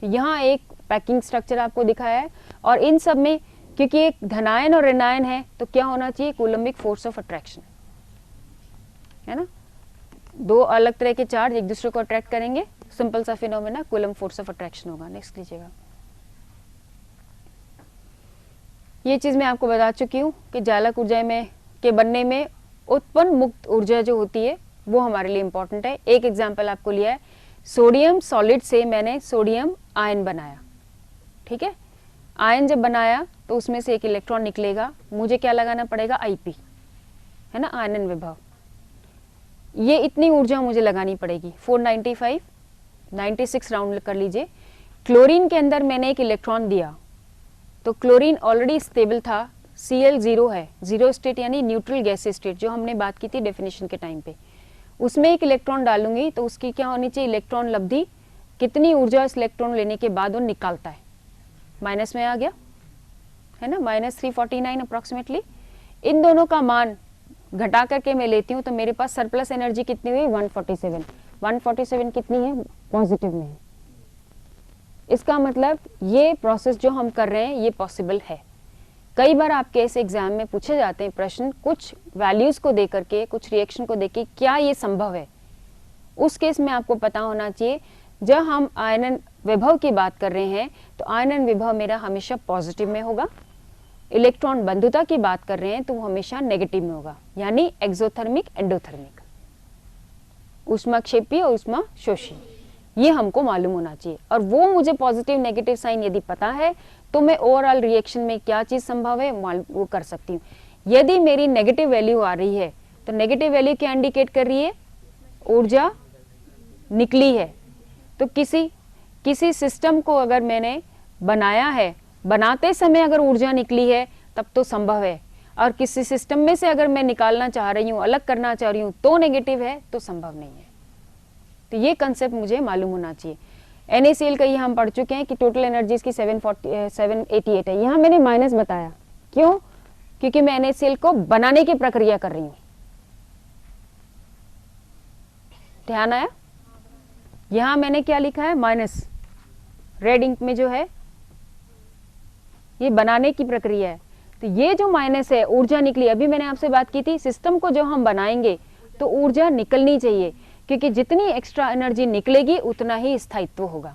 A: तो यहाँ एक पैकिंग स्ट्रक्चर आपको दिखाया है, और इन सब में क्योंकि एक धनायन और ऋणायन है तो क्या होना चाहिए, कूलम्बिक फोर्स ऑफ अट्रैक्शन, है ना। 2 अलग तरह के चार्ज एक दूसरे को अट्रैक्ट करेंगे, सिंपल सा phenomena, coulomb force of attraction होगा। नेक्स्ट लीजिएगा, ये चीज मैं आपको बता चुकी हूँ कि जालक ऊर्जा में के बनने में उत्पन्न मुक्त ऊर्जा जो होती है वो हमारे लिए इंपॉर्टेंट है। एक एग्जाम्पल आपको लिया है, सोडियम सॉलिड से मैंने सोडियम आयन बनाया। ठीक है, आयन जब बनाया तो उसमें से एक इलेक्ट्रॉन निकलेगा, मुझे क्या लगाना पड़ेगा, IP, है ना, आयनन विभव। ये इतनी ऊर्जा मुझे लगानी पड़ेगी, 495, 96 राउंड कर लीजिए। क्लोरीन के अंदर मैंने एक इलेक्ट्रॉन दिया, तो क्लोरीन ऑलरेडी स्टेबल था, Cl0 है, जीरो स्टेट यानी न्यूट्रल गैस स्टेट, जो हमने बात की थी डेफिनेशन के टाइम पे। उसमें एक इलेक्ट्रॉन डालूंगी तो उसकी क्या होनी चाहिए, इलेक्ट्रॉन लब्धि, कितनी ऊर्जा इस इलेक्ट्रॉन लेने के बाद वो निकालता है, माइनस में आ गया, है ना, -349 अप्रोक्सीमेटली। इन दोनों का मान घटा करके मैं लेती हूँ तो मेरे पास सरप्लस एनर्जी कितनी हुई, 147। 147 कितनी है, पॉजिटिव में है। इसका मतलब ये प्रोसेस जो हम कर रहे हैं ये पॉसिबल है। कई बार आपके ऐसे एग्जाम में पूछे जाते हैं प्रश्न, कुछ वैल्यूज को देकर के, कुछ रिएक्शन को देकर, क्या ये संभव है। उस केस में आपको पता होना चाहिए, जब हम आयनन विभव की बात कर रहे हैं तो आयनन विभव मेरा हमेशा पॉजिटिव में होगा, इलेक्ट्रॉन बंधुता की बात कर रहे हैं तो वो हमेशा नेगेटिव में होगा, यानी एक्सोथर्मिक, एंडोथर्मिक, ऊष्माक्षेपी और ऊष्मा शोषी, ये हमको मालूम होना चाहिए। और वो मुझे पॉजिटिव नेगेटिव साइन यदि पता है तो मैं ओवरऑल रिएक्शन में क्या चीज संभव है वो कर सकती हूँ। यदि मेरी नेगेटिव वैल्यू आ रही है तो नेगेटिव वैल्यू क्या इंडिकेट कर रही है, ऊर्जा निकली है। तो किसी सिस्टम को अगर मैंने बनाया है, बनाते समय अगर ऊर्जा निकली है तब तो संभव है, और किसी सिस्टम में से अगर मैं निकालना चाह रही हूँ, अलग करना चाह रही हूँ तो नेगेटिव है, तो संभव नहीं है। तो ये कंसेप्ट मुझे मालूम होना चाहिए। NaCl का ये हम पढ़ चुके हैं कि टोटल एनर्जी इसकी 788 है। यहाँ मैंने माइनस बताया, क्यों? क्योंकि मैं NaCl को बनाने की प्रक्रिया कर रही हूँ। ध्यान आया? यहाँ मैंने क्या लिखा है? माइनस, रेड इंक में जो है ये बनाने की प्रक्रिया है। तो ये जो माइनस है, ऊर्जा निकली, अभी मैंने आपसे बात की थी सिस्टम को जो हम बनाएंगे तो ऊर्जा निकलनी चाहिए, क्योंकि जितनी एक्स्ट्रा एनर्जी निकलेगी उतना ही स्थायित्व होगा,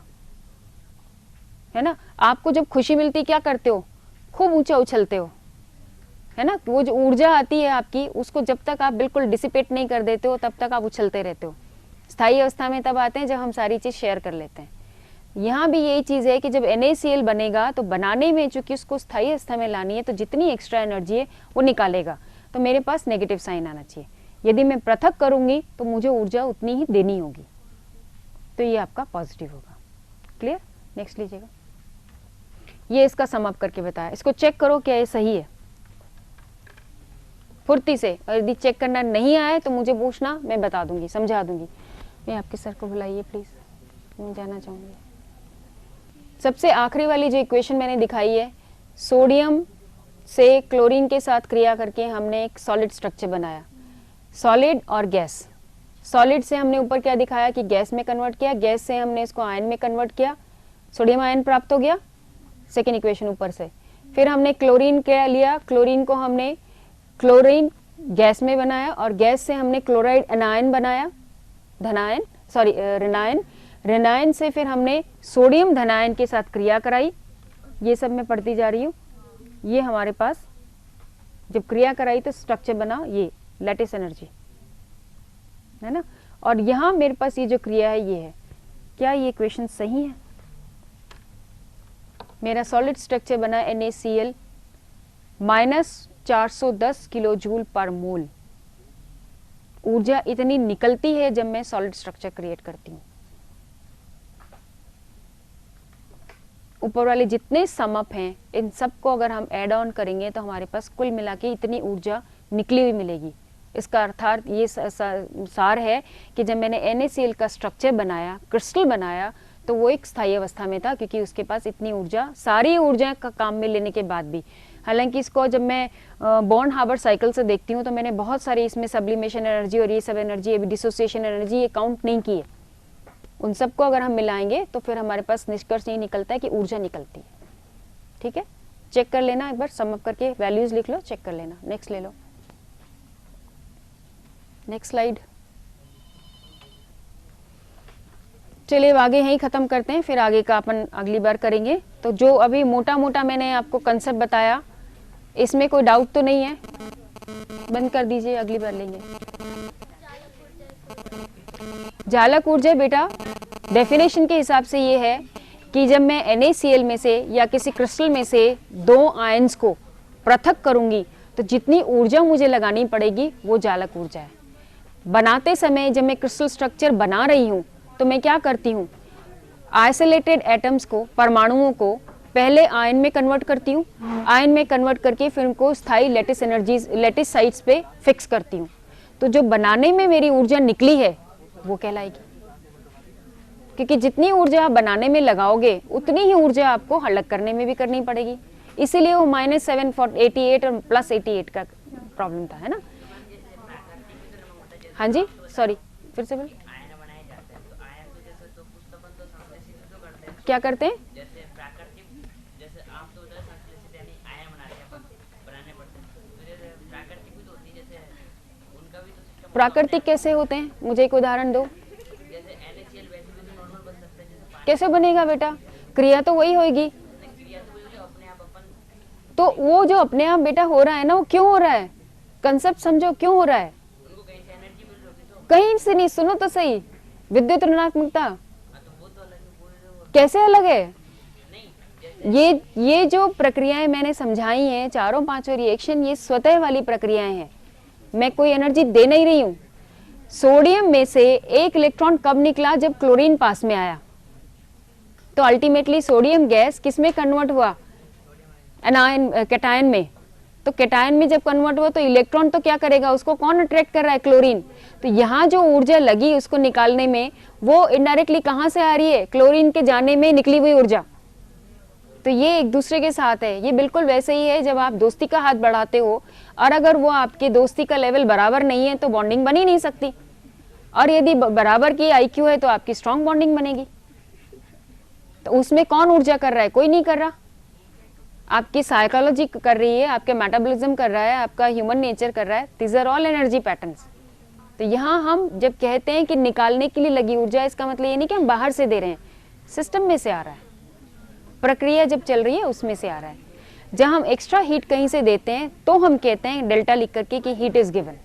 A: है ना। आपको जब खुशी मिलती क्या करते हो? खूब ऊंचा उछलते हो, है ना। वो जो ऊर्जा आती है आपकी, उसको जब तक आप बिल्कुल डिसिपेट नहीं कर देते हो तब तक आप उछलते रहते हो। स्थायी अवस्था में तब आते हैं जब हम सारी चीज शेयर कर लेते हैं। यहाँ भी यही चीज है कि जब NaCl बनेगा तो बनाने में चूंकि उसको स्थायी अवस्था में लानी है तो जितनी एक्स्ट्रा एनर्जी है वो निकालेगा, तो मेरे पास नेगेटिव साइन आना चाहिए। यदि मैं पृथक करूंगी तो मुझे ऊर्जा उतनी ही देनी होगी, तो ये आपका पॉजिटिव होगा। क्लियर? नेक्स्ट लीजिएगा। ये इसका सम अप करके बताया, इसको चेक करो क्या ये सही है फुर्ती से, और यदि चेक करना नहीं आए तो मुझे पूछना, मैं बता दूंगी, समझा दूंगी। मैं आपके सर को बुलाइए प्लीज, मैं जाना चाहूंगी। सबसे आखिरी वाली जो इक्वेशन मैंने दिखाई है, सोडियम से क्लोरीन के साथ क्रिया करके हमने एक सॉलिड स्ट्रक्चर बनाया, सॉलिड और गैस। सॉलिड से हमने ऊपर क्या दिखाया कि गैस में कन्वर्ट किया, गैस से हमने इसको आयन में कन्वर्ट किया, सोडियम आयन प्राप्त हो गया, सेकेंड इक्वेशन ऊपर से। फिर हमने क्लोरीन क्या लिया, क्लोरीन को हमने क्लोरीन गैस में बनाया और गैस से हमने क्लोराइड एनायन बनाया, धनायन, सॉरी ऋणायन। ऋणायन से फिर हमने सोडियम धनायन के साथ क्रिया कराई, ये सब मैं पढ़ती जा रही हूँ। ये हमारे पास जब क्रिया कराई तो स्ट्रक्चर बना ये लैटिस एनर्जी, है ना। और यहाँ मेरे पास ये जो क्रिया है ये है। क्या ये इक्वेशन सही है? मेरा सॉलिड स्ट्रक्चर बना NaCl -410 किलो जूल पर मोल। ऊर्जा इतनी निकलती है जब मैं सॉलिड स्ट्रक्चर क्रिएट करती हूँ। ऊपर वाले जितने सम अप हैं इन सबको अगर हम ऐड ऑन करेंगे तो हमारे पास कुल मिला के इतनी ऊर्जा निकली हुई मिलेगी। इसका अर्थात ये सार है कि जब मैंने NaCl का स्ट्रक्चर बनाया, क्रिस्टल बनाया, तो वो एक स्थायी अवस्था में था, क्योंकि उसके पास इतनी ऊर्जा, सारी ऊर्जा का काम में लेने के बाद भी। हालांकि इसको जब मैं बॉर्न हार्बर साइकिल से देखती हूँ तो मैंने बहुत सारी इसमें सब्लिमेशन एनर्जी और ये सब एनर्जी, डिसोसिएशन एनर्जी, ये काउंट नहीं की है। उन सबको अगर हम मिलाएंगे तो फिर हमारे पास निष्कर्ष यही निकलता है कि ऊर्जा निकलती है। ठीक है, चेक कर लेना एक बार, सम अप करके वैल्यूज लिख लो, चेक कर लेना। नेक्स्ट ले लो, नेक्स्ट स्लाइड। चलिए अब आगे यहीं खत्म करते हैं, फिर आगे का अपन अगली बार करेंगे। तो जो अभी मोटा मोटा मैंने आपको कंसेप्ट बताया, इसमें कोई डाउट तो नहीं है? बंद कर दीजिए, अगली बार लेंगे। जालक ऊर्जा बेटा डेफिनेशन के हिसाब से ये है कि जब मैं NaCl में से या किसी क्रिस्टल में से दो आयंस को पृथक करूंगी तो जितनी ऊर्जा मुझे लगानी पड़ेगी वो जालक ऊर्जा है। बनाते समय जब मैं क्रिस्टल स्ट्रक्चर बना रही हूं तो मैं क्या करती हूँ, आइसोलेटेड एटम्स को, परमाणुओं को पहले आयन में कन्वर्ट करती हूँ, आयन में कन्वर्ट करके फिर उनको स्थायी लैटिस एनर्जीज, लैटिस साइट्स पे फिक्स करती हूँ। तो जो बनाने में मेरी ऊर्जा निकली है वो कहलाएगी, क्योंकि जितनी ऊर्जा आप बनाने में लगाओगे उतनी ही ऊर्जा आपको अलग करने में भी करनी पड़ेगी। इसीलिए वो -788 और +88 का प्रॉब्लम था, है ना। हाँ जी, सॉरी फिर से बोल, क्या करते हैं? प्राकृतिक कैसे होते हैं, मुझे एक उदाहरण दो। कैसे बनेगा बेटा? क्रिया तो वही होगी। तो वो जो अपने आप बेटा हो रहा है ना, वो क्यों हो रहा है? कंसेप्ट समझो, क्यों हो रहा है? कहीं से नहीं, सुनो तो सही। विद्युत ऋणात्मकता कैसे अलग है? ये जो प्रक्रियाएं मैंने समझाई हैं, चारों पांचों रिएक्शन, ये स्वतः वाली प्रक्रियाएं हैं। मैं कोई एनर्जी दे नहीं रही हूं। सोडियम में से एक इलेक्ट्रॉन कब निकला? जब क्लोरीन पास में आया। तो अल्टीमेटली सोडियम गैस किस में कन्वर्ट हुआ? एनायन, कैटायन में। तो कैटायन में जब कन्वर्ट हुआ तो इलेक्ट्रॉन तो क्या करेगा, उसको कौन अट्रैक्ट कर रहा है, क्लोरीन। तो यहाँ जो ऊर्जा लगी उसको निकालने में, वो इनडायरेक्टली कहाँ से आ रही है, क्लोरीन के जाने में निकली हुई ऊर्जा। तो ये एक दूसरे के साथ है। ये बिल्कुल वैसे ही है जब आप दोस्ती का हाथ बढ़ाते हो और अगर वो आपके दोस्ती का लेवल बराबर नहीं है तो बॉन्डिंग बन ही नहीं सकती, और यदि बराबर की IQ है तो आपकी स्ट्रॉन्ग बॉन्डिंग बनेगी। तो उसमें कौन ऊर्जा कर रहा है, कोई नहीं कर रहा, आपकी साइकोलॉजी कर रही है, आपके मेटाबॉलिज्म कर रहा है, आपका ह्यूमन नेचर कर रहा है। These are all energy patterns. तो यहाँ हम जब कहते हैं कि निकालने के लिए लगी ऊर्जा, इसका मतलब ये नहीं कि हम बाहर से दे रहे हैं, सिस्टम में से आ रहा है, प्रक्रिया जब चल रही है उसमें से आ रहा है। जब हम एक्स्ट्रा हीट कहीं से देते हैं तो हम कहते हैं डेल्टा लिख करके कि हीट इज गिवन,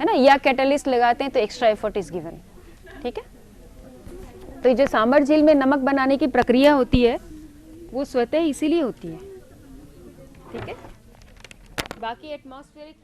A: है ना, या कैटलिस्ट लगाते हैं तो एक्स्ट्रा एफर्ट इज गिवन। ठीक है, तो जो सांभर झील में नमक बनाने की प्रक्रिया होती है वो स्वतः इसीलिए होती है। ठीक है, बाकी एटमॉस्फेरिक